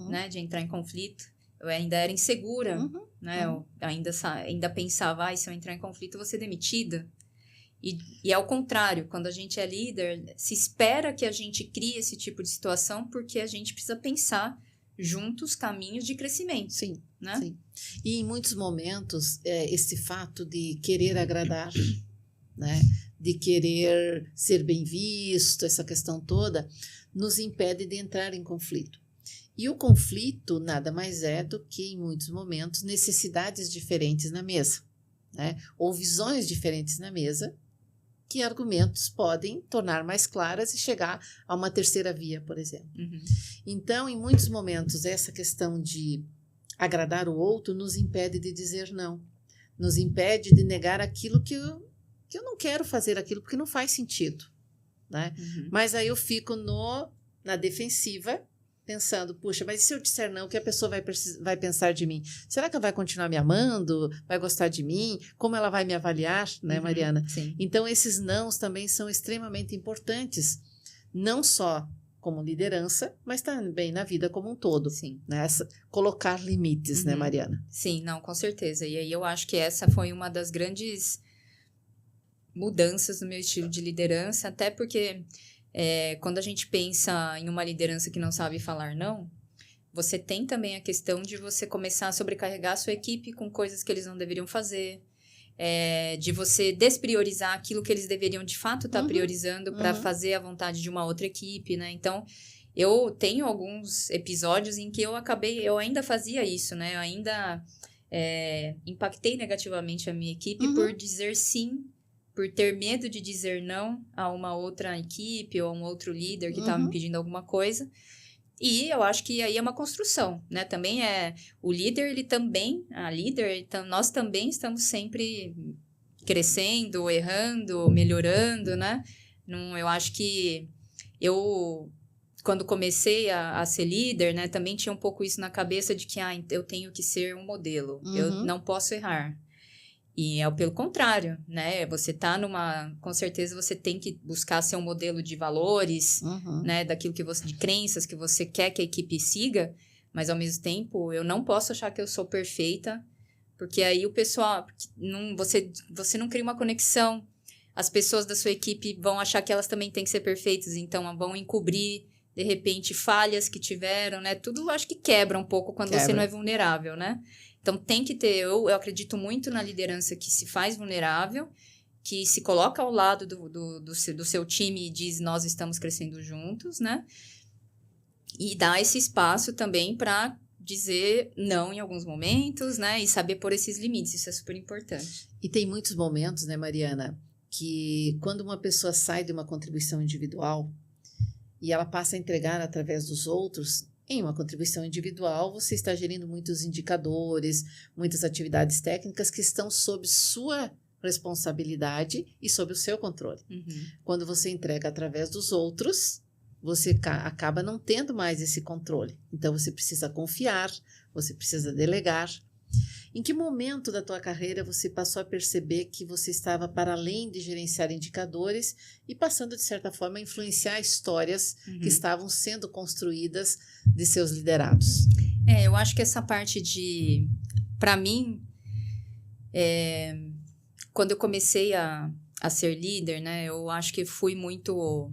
né, de entrar em conflito, eu ainda era insegura, né, eu ainda pensava, se eu entrar em conflito, eu vou ser demitida. E ao contrário, quando a gente é líder, se espera que a gente crie esse tipo de situação, porque a gente precisa pensar juntos caminhos de crescimento. Sim, né? Sim. E em muitos momentos, esse fato de querer agradar, né, de querer ser bem visto, essa questão toda, nos impede de entrar em conflito. E o conflito nada mais é do que, em muitos momentos, necessidades diferentes na mesa, né? Ou visões diferentes na mesa, que argumentos podem tornar mais claras e chegar a uma terceira via, por exemplo. Então, em muitos momentos, essa questão de agradar o outro nos impede de dizer não, nos impede de negar aquilo que eu não quero fazer aquilo, porque não faz sentido, né? Mas aí eu fico na defensiva, pensando, puxa, mas e se eu disser não, o que a pessoa vai pensar de mim? Será que ela vai continuar me amando? Vai gostar de mim? Como ela vai me avaliar, né, Mariana? Sim. Então, esses nãos também são extremamente importantes, não só como liderança, mas também na vida como um todo. Sim. Né? Colocar limites, né, Mariana? Sim, não, com certeza. E aí eu acho que essa foi uma das grandes mudanças no meu estilo de liderança, até porque quando a gente pensa em uma liderança que não sabe falar não, você tem também a questão de você começar a sobrecarregar a sua equipe com coisas que eles não deveriam fazer, de você despriorizar aquilo que eles deveriam de fato estar priorizando para fazer a vontade de uma outra equipe, né? Então, eu tenho alguns episódios em que eu ainda fazia isso, né? Eu ainda impactei negativamente a minha equipe por dizer sim, por ter medo de dizer não a uma outra equipe ou a um outro líder que estava me pedindo alguma coisa. E eu acho que aí é uma construção, né? Também o líder, nós também estamos sempre crescendo, errando, melhorando, né? Eu acho que quando comecei a ser líder, né? Também tinha um pouco isso na cabeça de que, eu tenho que ser um modelo, eu não posso errar. E é pelo contrário, né? Você tá com certeza você tem que buscar ser um modelo de valores, né? Daquilo de crenças que você quer que a equipe siga, mas ao mesmo tempo eu não posso achar que eu sou perfeita, porque aí o pessoal, você não cria uma conexão, as pessoas da sua equipe vão achar que elas também têm que ser perfeitas, então vão encobrir, de repente, falhas que tiveram, né? Tudo acho que quebra um pouco quando você não é vulnerável, né? Então, tem que ter... Eu acredito muito na liderança que se faz vulnerável, que se coloca ao lado do seu time e diz, nós estamos crescendo juntos, né? E dá esse espaço também para dizer não em alguns momentos, né? E saber pôr esses limites, isso é super importante. E tem muitos momentos, né, Mariana, que quando uma pessoa sai de uma contribuição individual e ela passa a entregar através dos outros... Em uma contribuição individual, você está gerindo muitos indicadores, muitas atividades técnicas que estão sob sua responsabilidade e sob o seu controle. Quando você entrega através dos outros, você acaba não tendo mais esse controle. Então, você precisa confiar, você precisa delegar. Em que momento da tua carreira você passou a perceber que você estava para além de gerenciar indicadores e passando, de certa forma, a influenciar histórias que estavam sendo construídas de seus liderados? Eu acho que essa parte para mim, quando eu comecei a ser líder, né, eu acho que fui muito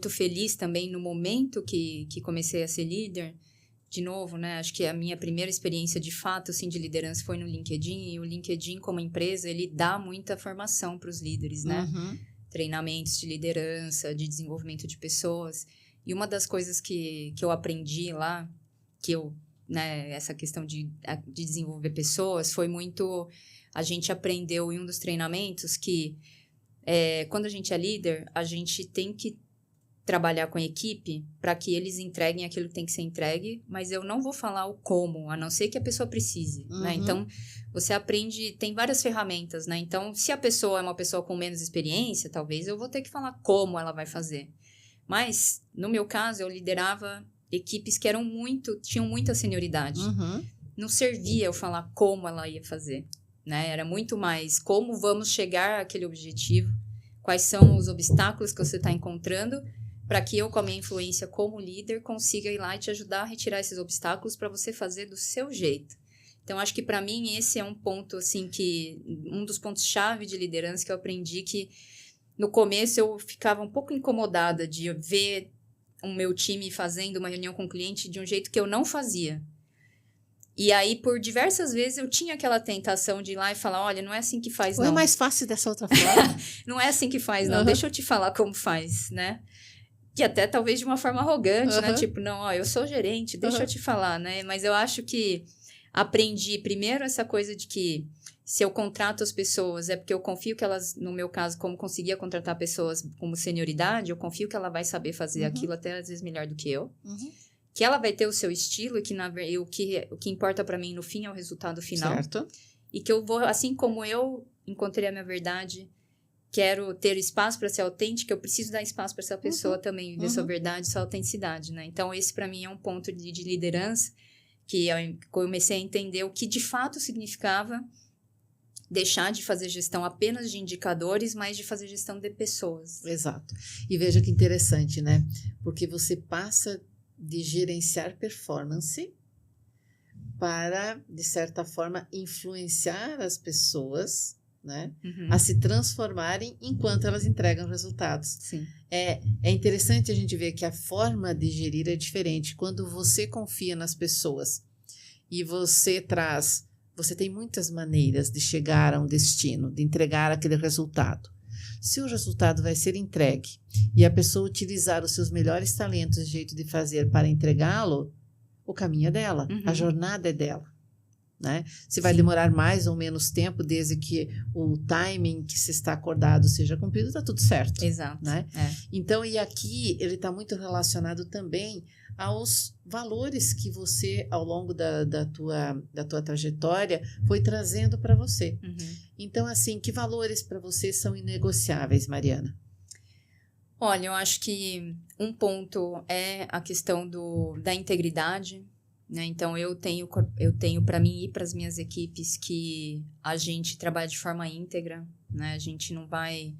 feliz também no momento que comecei a ser líder. De novo, né? Acho que a minha primeira experiência de fato, assim, de liderança foi no LinkedIn. E o LinkedIn, como empresa, ele dá muita formação para os líderes, né? Treinamentos de liderança, de desenvolvimento de pessoas. E uma das coisas que eu aprendi lá, essa questão de desenvolver pessoas, foi muito... A gente aprendeu em um dos treinamentos que quando a gente é líder, a gente tem que trabalhar com a equipe para que eles entreguem aquilo que tem que ser entregue, mas eu não vou falar o como, a não ser que a pessoa precise, né? Então, você aprende, tem várias ferramentas, né? Então, se a pessoa é uma pessoa com menos experiência, talvez eu vou ter que falar como ela vai fazer. Mas, no meu caso, eu liderava equipes que tinham muita senioridade. Não servia eu falar como ela ia fazer, né? Era muito mais como vamos chegar àquele objetivo, quais são os obstáculos que você está encontrando, para que eu, com a minha influência como líder, consiga ir lá e te ajudar a retirar esses obstáculos para você fazer do seu jeito. Então, acho que para mim esse é um ponto, assim, um dos pontos-chave de liderança que eu aprendi, que no começo eu ficava um pouco incomodada de ver o meu time fazendo uma reunião com o cliente de um jeito que eu não fazia. E aí, por diversas vezes, eu tinha aquela tentação de ir lá e falar, olha, não é assim que faz, não. Ou é mais fácil dessa outra forma? Não é assim que faz, não. Deixa eu te falar como faz, né? Que até talvez de uma forma arrogante, né? Tipo, não, eu sou gerente, deixa eu te falar, né? Mas eu acho que aprendi primeiro essa coisa de que se eu contrato as pessoas é porque eu confio que elas, no meu caso, como conseguia contratar pessoas como senioridade, eu confio que ela vai saber fazer aquilo até às vezes melhor do que eu. Que ela vai ter o seu estilo e que o que importa para mim no fim é o resultado final. Certo. E que eu vou, assim como eu encontrei a minha verdade, quero ter espaço para ser autêntica, eu preciso dar espaço para essa pessoa também viver sua verdade, sua autenticidade, né? Então, esse para mim é um ponto de liderança que eu comecei a entender o que de fato significava deixar de fazer gestão apenas de indicadores, mas de fazer gestão de pessoas. Exato. E veja que interessante, né? Porque você passa de gerenciar performance para, de certa forma, influenciar as pessoas, né? A se transformarem enquanto elas entregam resultados. Sim. É interessante a gente ver que a forma de gerir é diferente. Quando você confia nas pessoas e você tem muitas maneiras de chegar a um destino, de entregar aquele resultado. Se o resultado vai ser entregue e a pessoa utilizar os seus melhores talentos e jeito de fazer para entregá-lo, o caminho é dela, a jornada é dela. Né? Se vai demorar mais ou menos tempo, desde que o timing que se está acordado seja cumprido, está tudo certo. Exato. Né? Então, e aqui ele está muito relacionado também aos valores que você, ao longo da tua trajetória, foi trazendo para você. Então, assim, que valores para você são inegociáveis, Mariana? Olha, eu acho que um ponto é a questão da integridade, né? Então, eu tenho para mim e para as minhas equipes que a gente trabalha de forma íntegra, né? A gente não vai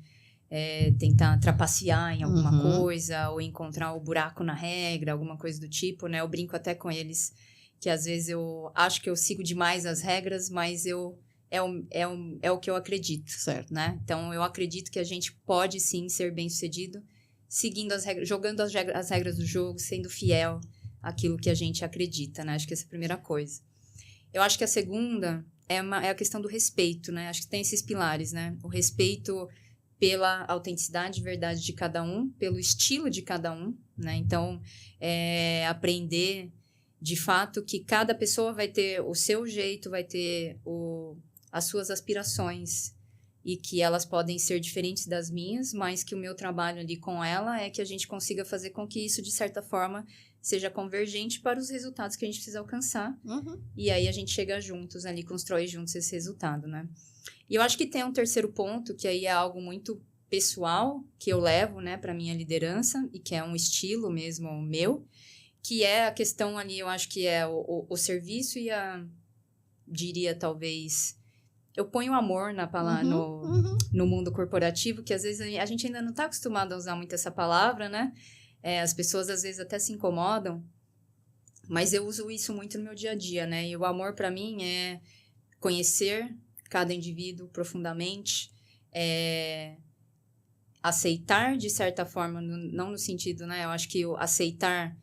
tentar trapacear em alguma coisa ou encontrar o buraco na regra, alguma coisa do tipo, né? Eu brinco até com eles que às vezes eu acho que eu sigo demais as regras, mas é o que eu acredito, certo, né? Então, eu acredito que a gente pode sim ser bem-sucedido seguindo as regras, jogando as regras do jogo, sendo fiel àquilo que a gente acredita, né? Acho que essa é a primeira coisa. Eu acho que a segunda é a questão do respeito, né? Acho que tem esses pilares, né? O respeito pela autenticidade e verdade de cada um, pelo estilo de cada um, né? Então, aprender, de fato, que cada pessoa vai ter o seu jeito, vai ter as suas aspirações e que elas podem ser diferentes das minhas, mas que o meu trabalho ali com ela é que a gente consiga fazer com que isso, de certa forma, seja convergente para os resultados que a gente precisa alcançar. E aí a gente chega juntos ali, constrói juntos esse resultado, né? E eu acho que tem um terceiro ponto, que aí é algo muito pessoal, que eu levo, né, para minha liderança, e que é um estilo mesmo meu, que é a questão ali, eu acho que é o serviço e diria talvez, eu ponho amor na palavra, no mundo corporativo, que às vezes a gente ainda não está acostumado a usar muito essa palavra, né? As pessoas às vezes até se incomodam, mas eu uso isso muito no meu dia a dia, né? E o amor para mim é conhecer cada indivíduo profundamente, aceitar de certa forma, não no sentido, né? Eu acho que aceitar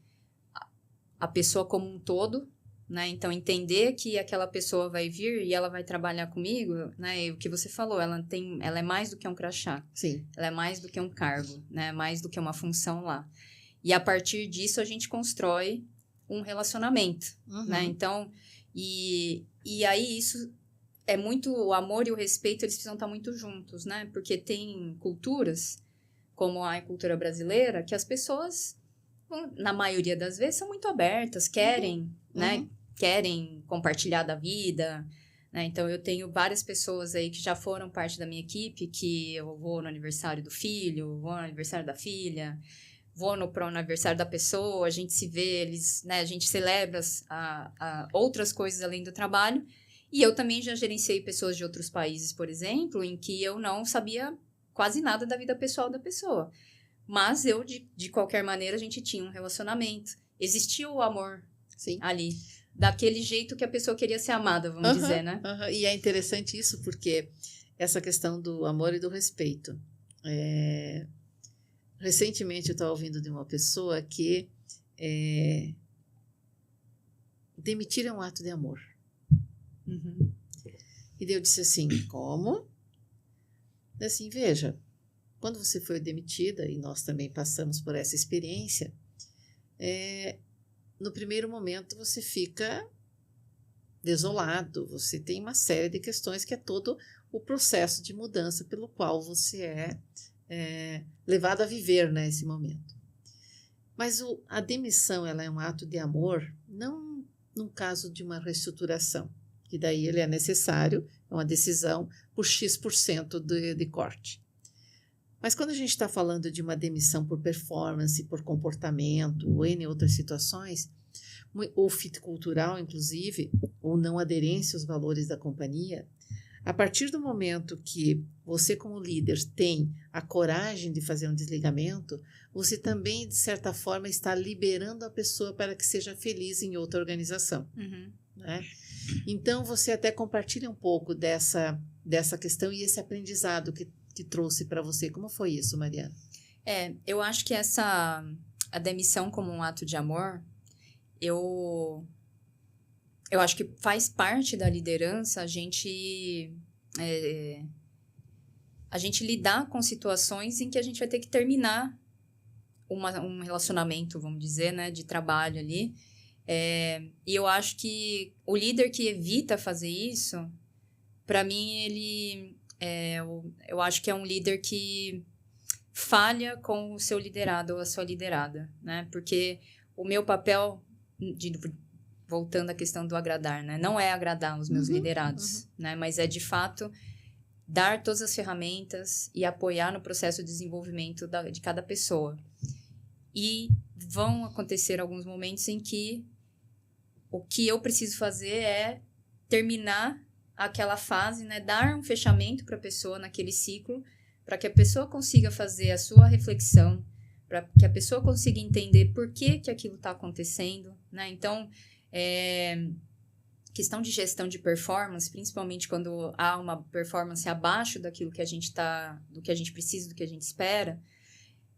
a pessoa como um todo, né? Então, entender que aquela pessoa vai vir e ela vai trabalhar comigo, né? E o que você falou, ela é mais do que um crachá. Sim. Ela é mais do que um cargo, né? Mais do que uma função lá. E a partir disso, a gente constrói um relacionamento, né? Então, e aí isso é muito... O amor e o respeito, eles precisam estar muito juntos, né? Porque tem culturas, como a cultura brasileira, que as pessoas, na maioria das vezes, são muito abertas, querem, né? Querem compartilhar da vida, né? Então, eu tenho várias pessoas aí que já foram parte da minha equipe, que eu vou no aniversário do filho, vou no aniversário da filha, vou no aniversário da pessoa, a gente se vê, né? A gente celebra outras coisas além do trabalho. E eu também já gerenciei pessoas de outros países, por exemplo, em que eu não sabia quase nada da vida pessoal da pessoa. Mas eu, de qualquer maneira, a gente tinha um relacionamento. Existia o amor ali, daquele jeito que a pessoa queria ser amada, vamos dizer, né? E é interessante isso, porque essa questão do amor e do respeito. Recentemente eu estava ouvindo de uma pessoa que demitir é um ato de amor. E daí eu disse assim, como? Assim, veja, quando você foi demitida, e nós também passamos por essa experiência, no primeiro momento você fica desolado, você tem uma série de questões que é todo o processo de mudança pelo qual você é levado a viver nesse momento. Mas a demissão ela é um ato de amor, não num caso de uma reestruturação, que daí ele é necessário, é uma decisão por X% de corte. Mas quando a gente está falando de uma demissão por performance, por comportamento, ou N outras situações, ou fit cultural, inclusive, ou não aderência aos valores da companhia, a partir do momento que você, como líder, tem a coragem de fazer um desligamento, você também, de certa forma, está liberando a pessoa para que seja feliz em outra organização. Né? Então, você até compartilha um pouco dessa questão e esse aprendizado que trouxe para você. Como foi isso, Mariana? Eu acho que a demissão como um ato de amor, eu acho que faz parte da liderança a gente lidar com situações em que a gente vai ter que terminar um relacionamento, vamos dizer, né, de trabalho ali. E eu acho que o líder que evita fazer isso, para mim, eu acho que é um líder que falha com o seu liderado ou a sua liderada, né? Porque o meu papel, voltando à questão do agradar, né? Não é agradar os meus liderados, né? Mas é, de fato, dar todas as ferramentas e apoiar no processo de desenvolvimento de cada pessoa. E vão acontecer alguns momentos em que o que eu preciso fazer é terminar aquela fase, né? Dar um fechamento para a pessoa naquele ciclo, para que a pessoa consiga fazer a sua reflexão, para que a pessoa consiga entender por que aquilo está acontecendo, né? Então, questão de gestão de performance, principalmente quando há uma performance abaixo daquilo que a gente do que a gente precisa, do que a gente espera,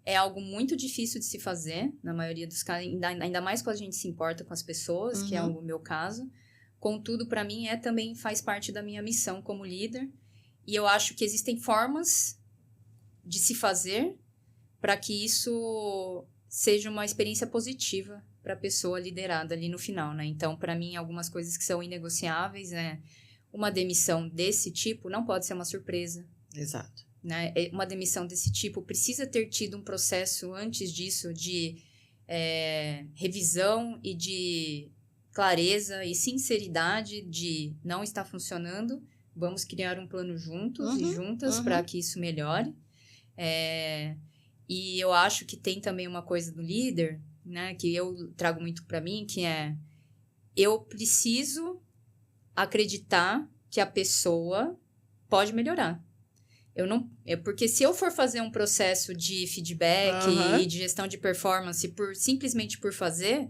é algo muito difícil de se fazer, na maioria dos casos, ainda mais quando a gente se importa com as pessoas, que é o meu caso. Contudo, para mim, também faz parte da minha missão como líder. E eu acho que existem formas de se fazer para que isso seja uma experiência positiva para a pessoa liderada ali no final, né? Então, para mim, algumas coisas que são inegociáveis, uma demissão desse tipo não pode ser uma surpresa. Exato. Né? Uma demissão desse tipo precisa ter tido um processo antes disso de revisão e de clareza e sinceridade de não está funcionando, vamos criar um plano juntos e juntas para que isso melhore. E eu acho que tem também uma coisa do líder, né, que eu trago muito para mim, que eu preciso acreditar que a pessoa pode melhorar. Porque se eu for fazer um processo de feedback e de gestão de performance simplesmente por fazer,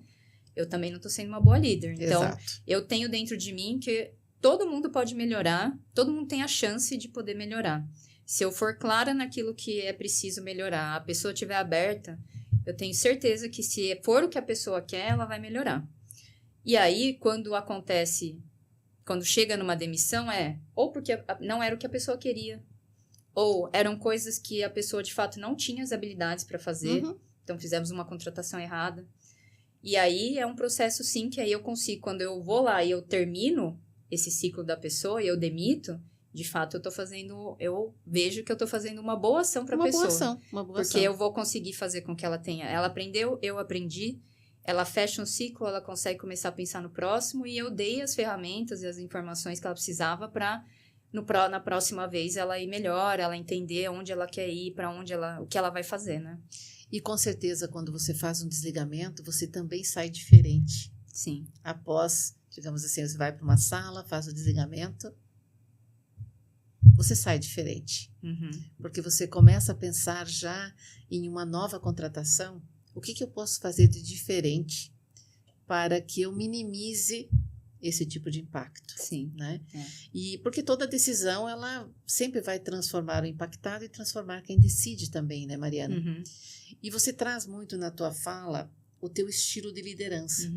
eu também não estou sendo uma boa líder. Então, eu tenho dentro de mim que todo mundo pode melhorar, todo mundo tem a chance de poder melhorar. Se eu for clara naquilo que é preciso melhorar, a pessoa estiver aberta, eu tenho certeza que se for o que a pessoa quer, ela vai melhorar. E aí, quando chega numa demissão, ou porque não era o que a pessoa queria, ou eram coisas que a pessoa, de fato, não tinha as habilidades para fazer. Então, fizemos uma contratação errada. E aí, é um processo, sim, que aí eu consigo. Quando eu vou lá e eu termino esse ciclo da pessoa e eu demito, de fato, eu vejo que eu estou fazendo uma boa ação para a pessoa. Uma boa porque ação. Eu vou conseguir fazer com que ela tenha... Ela aprendeu, eu aprendi. Ela fecha um ciclo, ela consegue começar a pensar no próximo. E eu dei as ferramentas e as informações que ela precisava para... Na próxima vez ela ir melhor, ela entender onde ela quer ir, o que ela vai fazer, né? E com certeza, quando você faz um desligamento, você também sai diferente. Sim. Após, digamos assim, você vai para uma sala, faz o desligamento, você sai diferente. Porque você começa a pensar já em uma nova contratação. O que eu posso fazer de diferente para que eu minimize esse tipo de impacto? Sim. Né? E porque toda decisão, ela sempre vai transformar o impactado e transformar quem decide também, né, Mariana? E você traz muito na tua fala o teu estilo de liderança,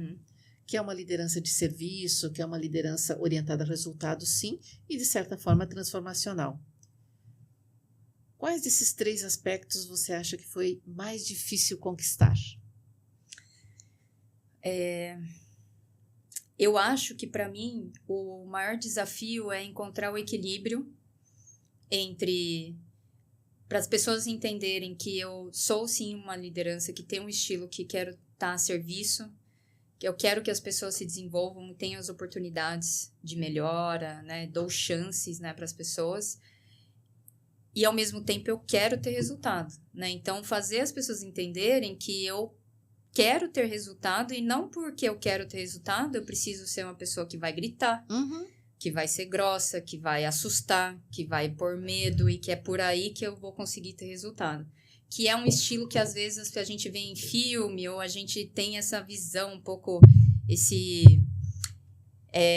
que é uma liderança de serviço, que é uma liderança orientada a resultados, sim, e de certa forma transformacional. Quais desses 3 aspectos você acha que foi mais difícil conquistar? Eu acho que, para mim, o maior desafio é encontrar o equilíbrio para as pessoas entenderem que eu sou, sim, uma liderança que tem um estilo que quero estar a serviço, que eu quero que as pessoas se desenvolvam, tenham as oportunidades de melhora, né? Dou chances, né, para as pessoas. e ao mesmo tempo eu quero ter resultado, né? Então, fazer as pessoas entenderem que eu quero ter resultado e não porque eu quero ter resultado, eu preciso ser uma pessoa que vai gritar, que vai ser grossa, que vai assustar, que vai pôr medo e que é por aí que eu vou conseguir ter resultado. Que é um estilo que às vezes a gente vê em filme ou a gente tem essa visão um pouco, esse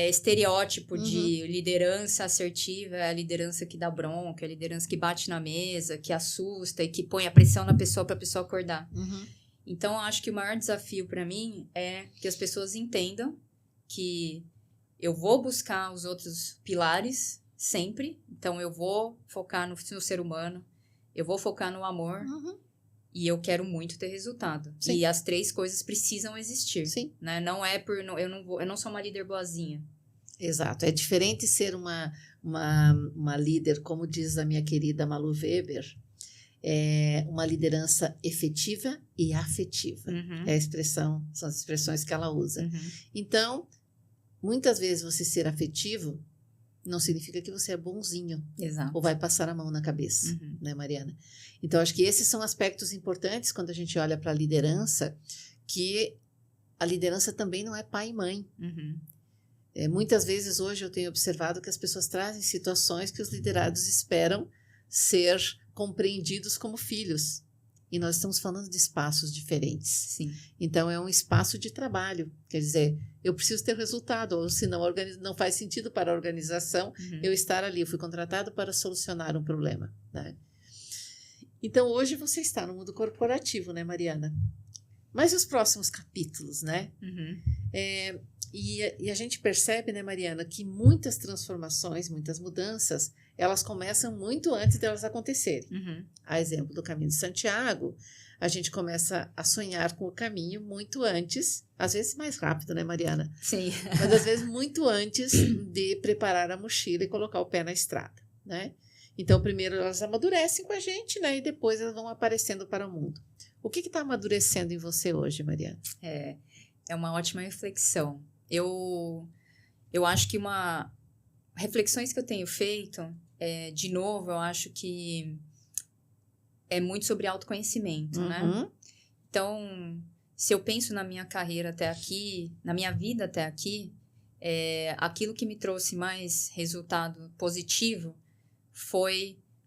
estereótipo de liderança assertiva, a liderança que dá bronca, a liderança que bate na mesa, que assusta e que põe a pressão na pessoa para a pessoa acordar. Então, eu acho que o maior desafio para mim é que as pessoas entendam que eu vou buscar os outros pilares sempre. Então, eu vou focar no ser humano, eu vou focar no amor e eu quero muito ter resultado. Sim. E as 3 coisas precisam existir. Sim. Né? Não é por... Eu não sou uma líder boazinha. Exato. É diferente ser uma líder, como diz a minha querida Malu Weber, uma liderança efetiva e afetiva. É a expressão, são as expressões que ela usa. Então, muitas vezes você ser afetivo não significa que você é bonzinho. Exato. Ou vai passar a mão na cabeça, né, Mariana? Então, acho que esses são aspectos importantes quando a gente olha para a liderança, que a liderança também não é pai e mãe. Muitas vezes hoje eu tenho observado que as pessoas trazem situações que os liderados esperam ser compreendidos como filhos. E nós estamos falando de espaços diferentes. Sim. Então, é um espaço de trabalho. Quer dizer, eu preciso ter resultado, ou senão não faz sentido para a organização eu estar ali. Eu fui contratado para solucionar um problema. Né? Então, hoje você está no mundo corporativo, né, Mariana? Mas e os próximos capítulos, né? E a gente percebe, né, Mariana, que muitas transformações, muitas mudanças, elas começam muito antes delas acontecerem. A exemplo do Caminho de Santiago, a gente começa a sonhar com o caminho muito antes, às vezes mais rápido, né, Mariana? Sim. Mas às vezes muito antes de preparar a mochila e colocar o pé na estrada, né? Então, primeiro elas amadurecem com a gente, né? E depois elas vão aparecendo para o mundo. O que está amadurecendo em você hoje, Mariana? É uma ótima reflexão. Eu acho que reflexões que eu tenho feito, de novo, eu acho que é muito sobre autoconhecimento, né? Então, se eu penso na minha carreira até aqui, na minha vida até aqui, aquilo que me trouxe mais resultado positivo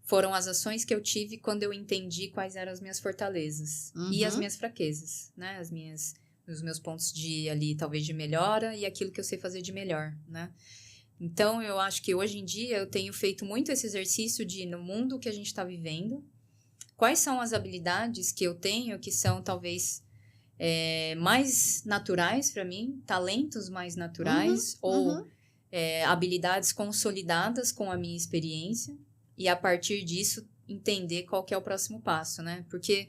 foram as ações que eu tive quando eu entendi quais eram as minhas fortalezas e as minhas fraquezas, né? Os meus pontos ali, talvez de melhora e aquilo que eu sei fazer de melhor, né? Então, eu acho que hoje em dia eu tenho feito muito esse exercício no mundo que a gente está vivendo, quais são as habilidades que eu tenho que são talvez mais naturais para mim, talentos mais naturais ou habilidades consolidadas com a minha experiência e a partir disso entender qual que é o próximo passo, né? Porque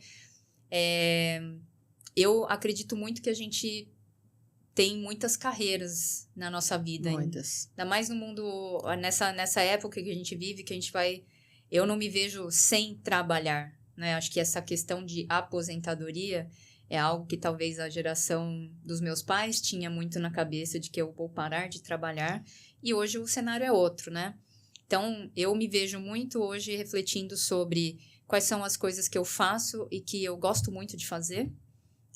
eu acredito muito que a gente tem muitas carreiras na nossa vida. Muitas. Ainda mais no mundo, nessa época que a gente vive, que a gente vai... Eu não me vejo sem trabalhar, né? Acho que essa questão de aposentadoria é algo que talvez a geração dos meus pais tinha muito na cabeça de que eu vou parar de trabalhar. E hoje o cenário é outro, né? Então, eu me vejo muito hoje refletindo sobre quais são as coisas que eu faço e que eu gosto muito de fazer,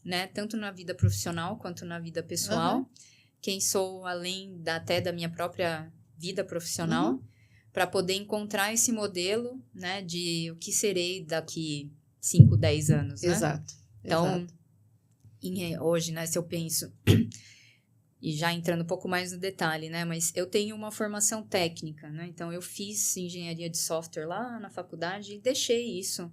né? Tanto na vida profissional quanto na vida pessoal. Quem sou além até da minha própria vida profissional, para poder encontrar esse modelo, né? De o que serei daqui 5, 10 anos, né? Exato. Então, hoje, né? Se eu penso... E já entrando um pouco mais no detalhe, né? Mas eu tenho uma formação técnica, né? Então, eu fiz engenharia de software lá na faculdade e deixei isso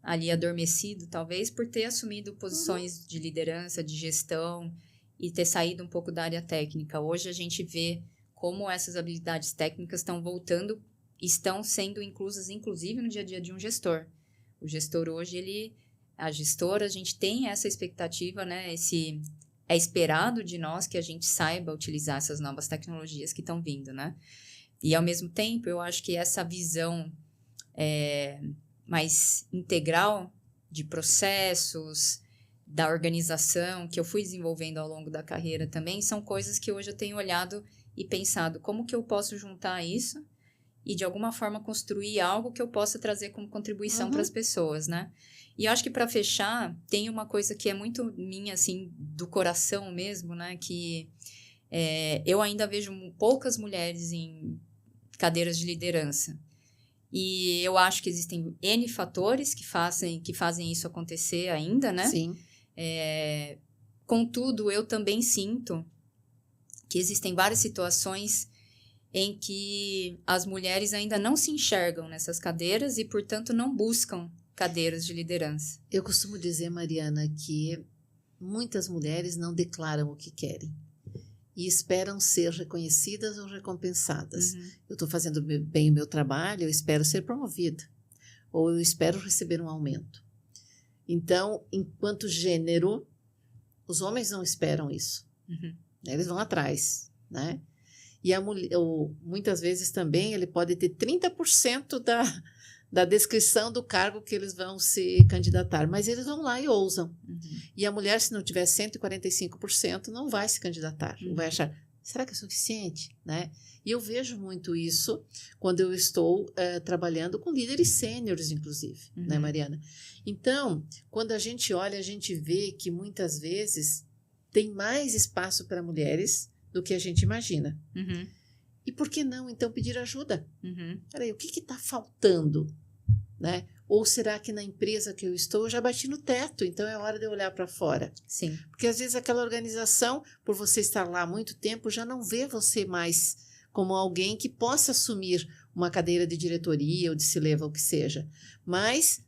ali adormecido, talvez, por ter assumido posições de liderança, de gestão e ter saído um pouco da área técnica. Hoje, a gente vê como essas habilidades técnicas estão voltando, estão sendo inclusas, inclusive, no dia a dia de um gestor. O gestor hoje, a gestora, a gente tem essa expectativa, né? É esperado de nós que a gente saiba utilizar essas novas tecnologias que estão vindo, né? E, ao mesmo tempo, eu acho que essa visão mais integral de processos, da organização, que eu fui desenvolvendo ao longo da carreira também, são coisas que hoje eu tenho olhado e pensado como que eu posso juntar isso e, de alguma forma, construir algo que eu possa trazer como contribuição para as pessoas, né? E eu acho que, para fechar, tem uma coisa que é muito minha, assim, do coração mesmo, né? Que eu ainda vejo poucas mulheres em cadeiras de liderança. E eu acho que existem N fatores que fazem isso acontecer ainda, né? Sim. Contudo, eu também sinto que existem várias situações em que as mulheres ainda não se enxergam nessas cadeiras e, portanto, não buscam cadeiras de liderança. Eu costumo dizer, Mariana, que muitas mulheres não declaram o que querem e esperam ser reconhecidas ou recompensadas. Eu estou fazendo bem o meu trabalho, eu espero ser promovida ou eu espero receber um aumento. Então, enquanto gênero, os homens não esperam isso. Eles vão atrás, né? E a mulher, muitas vezes também, ele pode ter 30% da descrição do cargo que eles vão se candidatar, mas eles vão lá e ousam. E a mulher, se não tiver 145%, não vai se candidatar. Vai achar, será que é suficiente? Né? E eu vejo muito isso quando eu estou trabalhando com líderes sêniores, inclusive, né, Mariana? Então, quando a gente olha, a gente vê que muitas vezes tem mais espaço para mulheres do que a gente imagina. E por que não, então, pedir ajuda? Peraí, o que está faltando? Né? Ou será que na empresa que eu estou, eu já bati no teto, então é hora de eu olhar para fora? Sim. Porque às vezes aquela organização, por você estar lá há muito tempo, já não vê você mais como alguém que possa assumir uma cadeira de diretoria ou de cileva, o que seja. Mas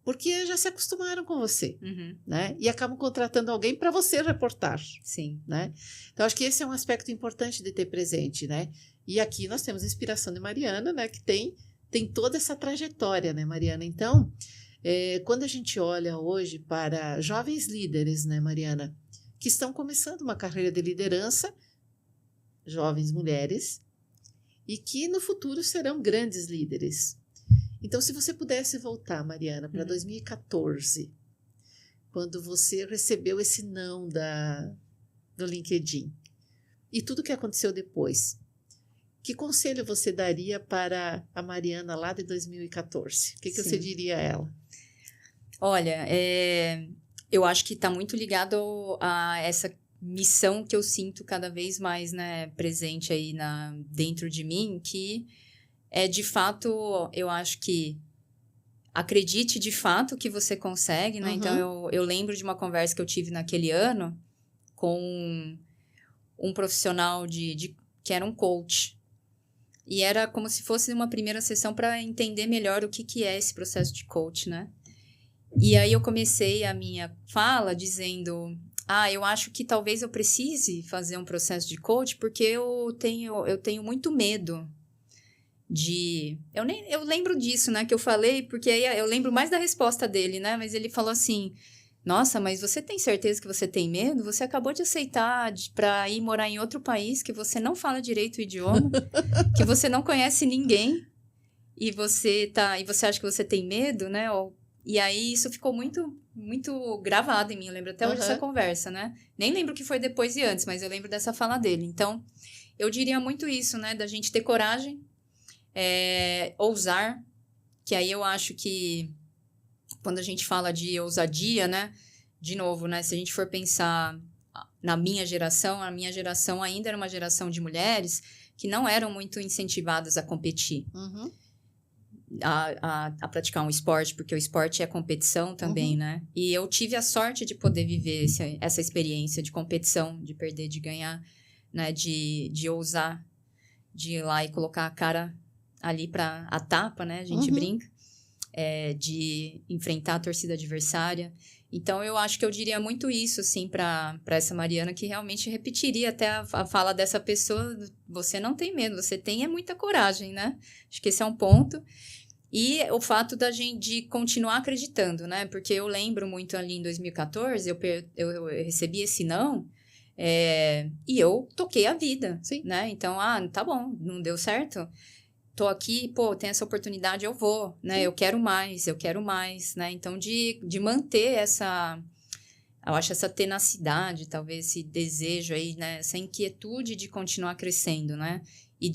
porque já se acostumaram com você, né? E acabam contratando alguém para você reportar. Sim. Né? Então, acho que esse é um aspecto importante de ter presente, né? E aqui nós temos a inspiração de Mariana, né? Que tem toda essa trajetória, né, Mariana? Então, quando a gente olha hoje para jovens líderes, né, Mariana, que estão começando uma carreira de liderança, jovens mulheres, e que no futuro serão grandes líderes. Então, se você pudesse voltar, Mariana, para 2014, quando você recebeu esse não do LinkedIn e tudo que aconteceu depois, que conselho você daria para a Mariana lá de 2014? O que você diria a ela? Olha, eu acho que está muito ligado a essa missão que eu sinto cada vez mais, né, presente aí dentro de mim, que de fato, eu acho que acredite de fato que você consegue, né? Então, eu lembro de uma conversa que eu tive naquele ano com um profissional que era um coach. E era como se fosse uma primeira sessão para entender melhor o que é esse processo de coach, né? E aí eu comecei a minha fala dizendo... eu acho que talvez eu precise fazer um processo de coach porque eu tenho muito medo eu lembro disso, né, que eu falei, porque aí eu lembro mais da resposta dele, né, mas ele falou assim, nossa, mas você tem certeza que você tem medo? Você acabou de aceitar para ir morar em outro país que você não fala direito o idioma, que você não conhece ninguém, e você acha que você tem medo, né, e aí isso ficou muito, muito gravado em mim, eu lembro até hoje dessa conversa, né, nem lembro o que foi depois e antes, mas eu lembro dessa fala dele, então, eu diria muito isso, né, da gente ter coragem, ousar, que aí eu acho que quando a gente fala de ousadia, né, de novo, né, se a gente for pensar na minha geração, a minha geração ainda era uma geração de mulheres que não eram muito incentivadas a competir, a praticar um esporte, porque o esporte é competição também, né, e eu tive a sorte de poder viver essa experiência de competição, de perder, de ganhar, né, de ousar, de ir lá e colocar a cara ali para a tapa, né? A gente brinca. De enfrentar a torcida adversária. Então, eu acho que eu diria muito isso, assim, para essa Mariana, que realmente repetiria até a fala dessa pessoa. Você não tem medo, você tem muita coragem, né? Acho que esse é um ponto. E o fato da gente de continuar acreditando, né? Porque eu lembro muito ali em 2014, eu recebi esse não... e eu toquei a vida, né? Então, tá bom, não deu certo... Tô aqui, tem essa oportunidade, eu vou, né? Eu quero mais, né? Então, de manter eu acho essa tenacidade, talvez esse desejo aí, né? Essa inquietude de continuar crescendo, né? E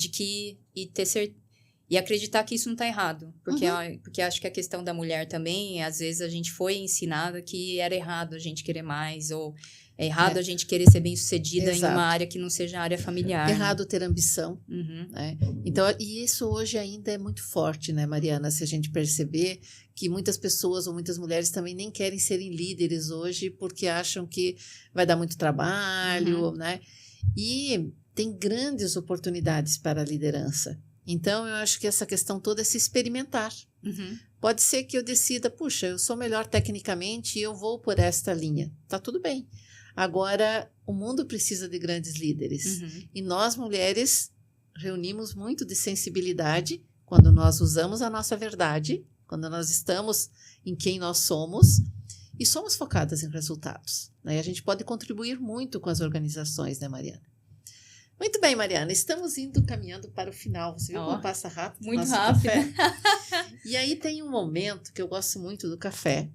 E acreditar que isso não está errado. Porque acho que a questão da mulher também, às vezes a gente foi ensinada que era errado a gente querer mais, ou é errado a gente querer ser bem-sucedida em uma área que não seja área familiar. Errado ter ambição. Né? Então, e isso hoje ainda é muito forte, né, Mariana? Se a gente perceber que muitas pessoas ou muitas mulheres também nem querem serem líderes hoje porque acham que vai dar muito trabalho, né? E tem grandes oportunidades para a liderança. Então, eu acho que essa questão toda é se experimentar. Pode ser que eu decida, puxa, eu sou melhor tecnicamente e eu vou por esta linha. Tá tudo bem. Agora, o mundo precisa de grandes líderes. E nós, mulheres, reunimos muito de sensibilidade quando nós usamos a nossa verdade, quando nós estamos em quem nós somos e somos focadas em resultados. Né? E a gente pode contribuir muito com as organizações, né, Mariana? Muito bem, Mariana, estamos caminhando para o final. Você viu como passa rápido? Muito rápido. Café. E aí tem um momento que eu gosto muito do café,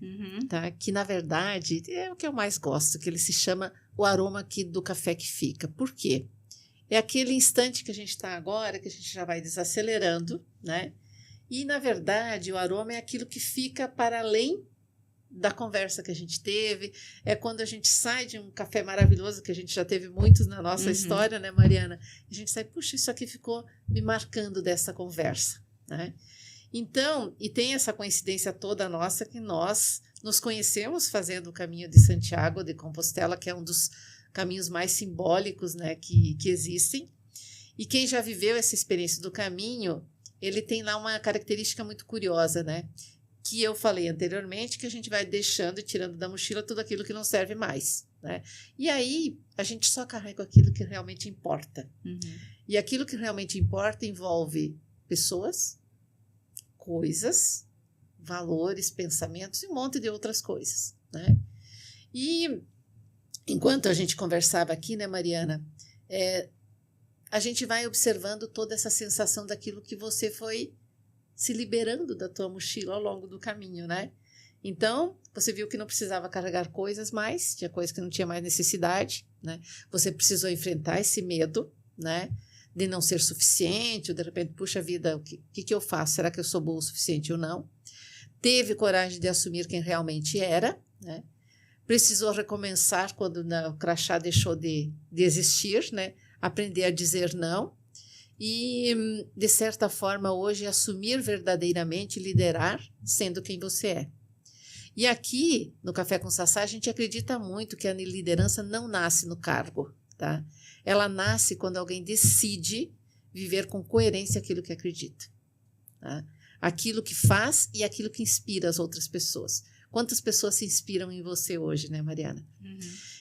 tá? Que na verdade é o que eu mais gosto, que ele se chama o aroma do café que fica. Por quê? É aquele instante que a gente está agora, que a gente já vai desacelerando, né? E na verdade o aroma é aquilo que fica para além da conversa que a gente teve, é quando a gente sai de um café maravilhoso, que a gente já teve muitos na nossa história, né, Mariana? A gente sai, puxa, isso aqui ficou me marcando dessa conversa, né? Então, e tem essa coincidência toda nossa que nós nos conhecemos fazendo o caminho de Santiago de Compostela, que é um dos caminhos mais simbólicos, né, que existem. E quem já viveu essa experiência do caminho, ele tem lá uma característica muito curiosa, né? Que eu falei anteriormente, que a gente vai deixando e tirando da mochila tudo aquilo que não serve mais, né? E aí, a gente só carrega aquilo que realmente importa. E aquilo que realmente importa envolve pessoas, coisas, valores, pensamentos e um monte de outras coisas, né? E enquanto a gente conversava aqui, né, Mariana, a gente vai observando toda essa sensação daquilo que você foi se liberando da tua mochila ao longo do caminho, né? Então, você viu que não precisava carregar coisas mais, tinha coisas que não tinha mais necessidade, né? Você precisou enfrentar esse medo, né? De não ser suficiente, ou de repente, puxa vida, o que eu faço? Será que eu sou boa o suficiente ou não? Teve coragem de assumir quem realmente era, né? Precisou recomeçar quando o crachá deixou de existir, né? Aprender a dizer não. E, de certa forma, hoje, assumir verdadeiramente, liderar, sendo quem você é. E aqui, no Café com Sassá, a gente acredita muito que a liderança não nasce no cargo, tá? Ela nasce quando alguém decide viver com coerência aquilo que acredita, tá? Aquilo que faz e aquilo que inspira as outras pessoas. Quantas pessoas se inspiram em você hoje, né, Mariana?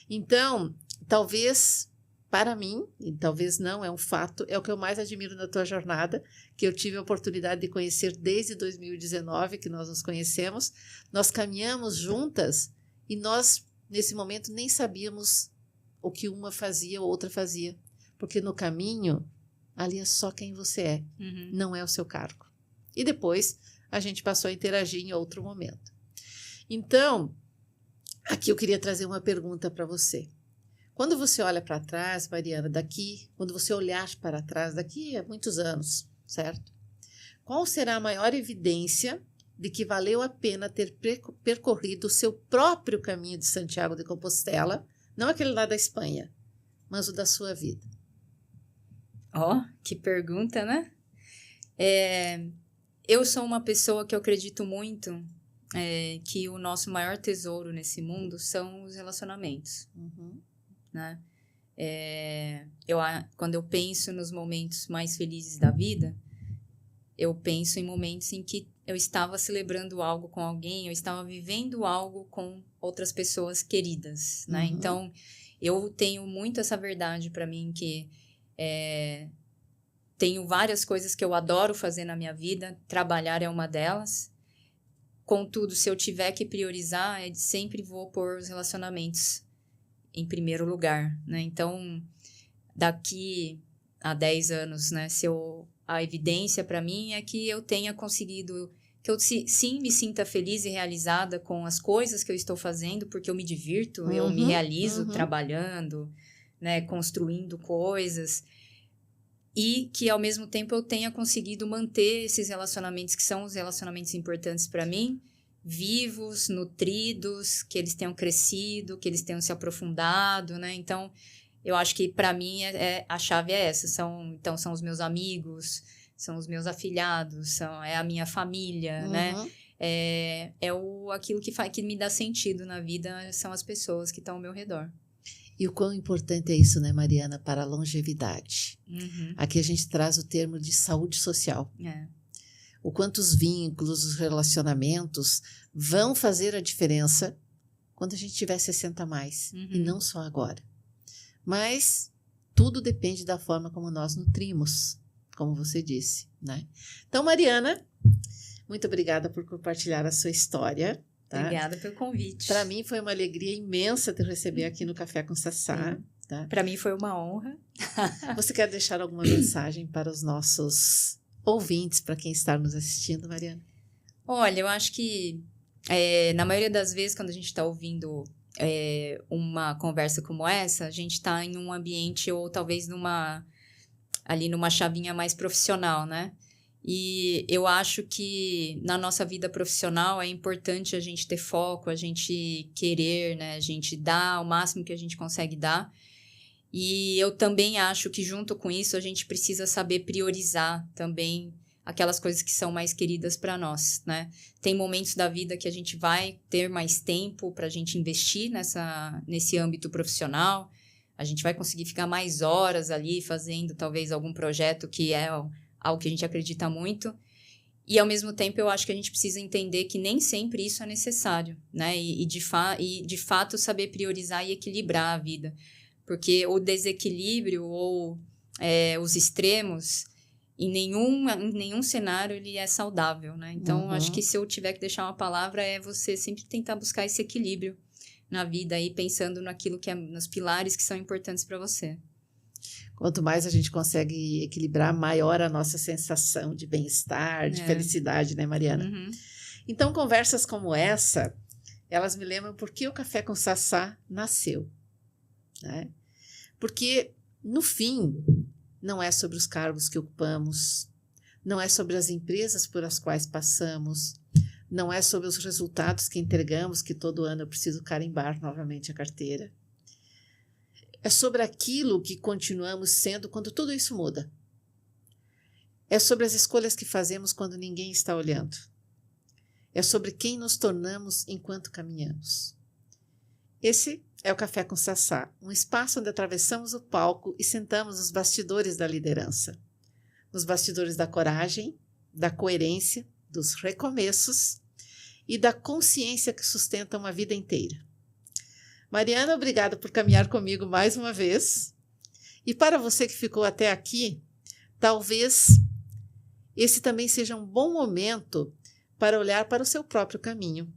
Então, talvez... Para mim, e talvez não, é um fato, é o que eu mais admiro na tua jornada, que eu tive a oportunidade de conhecer desde 2019, que nós nos conhecemos. Nós caminhamos juntas e nós, nesse momento, nem sabíamos o que uma fazia ou outra fazia. Porque no caminho, ali é só quem você é, não é o seu cargo. E depois, a gente passou a interagir em outro momento. Então, aqui eu queria trazer uma pergunta para você. Quando você olha para trás, Mariana, quando você olhar para trás, daqui a muitos anos, certo? Qual será a maior evidência de que valeu a pena ter percorrido o seu próprio caminho de Santiago de Compostela, não aquele lá da Espanha, mas o da sua vida? Que pergunta, né? Eu sou uma pessoa que eu acredito muito que o nosso maior tesouro nesse mundo são os relacionamentos. Né? Quando eu penso nos momentos mais felizes da vida, eu penso em momentos em que eu estava celebrando algo com alguém, eu estava vivendo algo com outras pessoas queridas, né? Então, eu tenho muito essa verdade para mim, que tenho várias coisas que eu adoro fazer na minha vida, trabalhar é uma delas. Contudo, se eu tiver que priorizar, sempre vou pôr os relacionamentos em primeiro lugar, né? Então, daqui a 10 anos, né? A evidência para mim é que eu tenha conseguido, que eu sim me sinta feliz e realizada com as coisas que eu estou fazendo, porque eu me divirto, eu me realizo trabalhando, né? Construindo coisas. e que, ao mesmo tempo, eu tenha conseguido manter esses relacionamentos, que são os relacionamentos importantes para mim, vivos, nutridos, que eles tenham crescido, que eles tenham se aprofundado, né? Então, eu acho que, para mim, a chave é essa. Então, são os meus amigos, são os meus afilhados, é a minha família, né? Aquilo que me dá sentido na vida, são as pessoas que estão ao meu redor. E o quão importante é isso, né, Mariana, para a longevidade. Aqui a gente traz o termo de saúde social. O quanto os vínculos, os relacionamentos vão fazer a diferença quando a gente tiver 60 a mais, e não só agora. Mas tudo depende da forma como nós nutrimos, como você disse, né? Então, Mariana, muito obrigada por compartilhar a sua história. Tá? Obrigada pelo convite. Para mim foi uma alegria imensa te receber aqui no Café com Sassá. Tá? Para mim foi uma honra. Você quer deixar alguma mensagem para os nossos ouvintes, para quem está nos assistindo, Mariana? Olha, eu acho que na maioria das vezes, quando a gente está ouvindo uma conversa como essa, a gente está em um ambiente ou talvez numa chavinha mais profissional, né? E eu acho que na nossa vida profissional é importante a gente ter foco, a gente querer, né? A gente dar o máximo que a gente consegue dar. E eu também acho que junto com isso a gente precisa saber priorizar também aquelas coisas que são mais queridas para nós, né? Tem momentos da vida que a gente vai ter mais tempo para a gente investir nesse âmbito profissional. A gente vai conseguir ficar mais horas ali fazendo talvez algum projeto que é algo que a gente acredita muito, e ao mesmo tempo eu acho que a gente precisa entender que nem sempre isso é necessário, né? E de fato saber priorizar e equilibrar a vida, porque o desequilíbrio ou os extremos, em nenhum cenário ele é saudável, né? Então, acho que se eu tiver que deixar uma palavra, é você sempre tentar buscar esse equilíbrio na vida, aí pensando naquilo que nos pilares que são importantes para você. Quanto mais a gente consegue equilibrar, maior a nossa sensação de bem-estar, de felicidade, né, Mariana? Então, conversas como essa, elas me lembram por que o Café com Sassá nasceu, né? Porque, no fim, não é sobre os cargos que ocupamos, não é sobre as empresas por as quais passamos, não é sobre os resultados que entregamos, que todo ano eu preciso carimbar novamente a carteira. É sobre aquilo que continuamos sendo quando tudo isso muda. É sobre as escolhas que fazemos quando ninguém está olhando. É sobre quem nos tornamos enquanto caminhamos. Esse é o Café com Sassá, um espaço onde atravessamos o palco e sentamos nos bastidores da liderança. Nos bastidores da coragem, da coerência, dos recomeços e da consciência que sustenta uma vida inteira. Mariana, obrigada por caminhar comigo mais uma vez. E para você que ficou até aqui, talvez esse também seja um bom momento para olhar para o seu próprio caminho,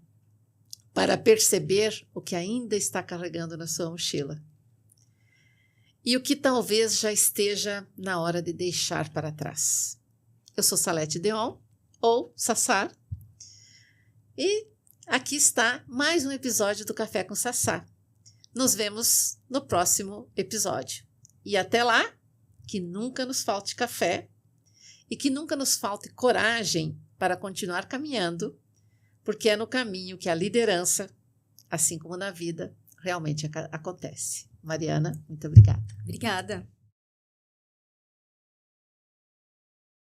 para perceber o que ainda está carregando na sua mochila e o que talvez já esteja na hora de deixar para trás. Eu sou Salete Deon, ou Sassá, e aqui está mais um episódio do Café com Sassá. Nos vemos no próximo episódio. E até lá, que nunca nos falte café e que nunca nos falte coragem para continuar caminhando, porque é no caminho que a liderança, assim como na vida, realmente acontece. Mariana, muito obrigada. Obrigada.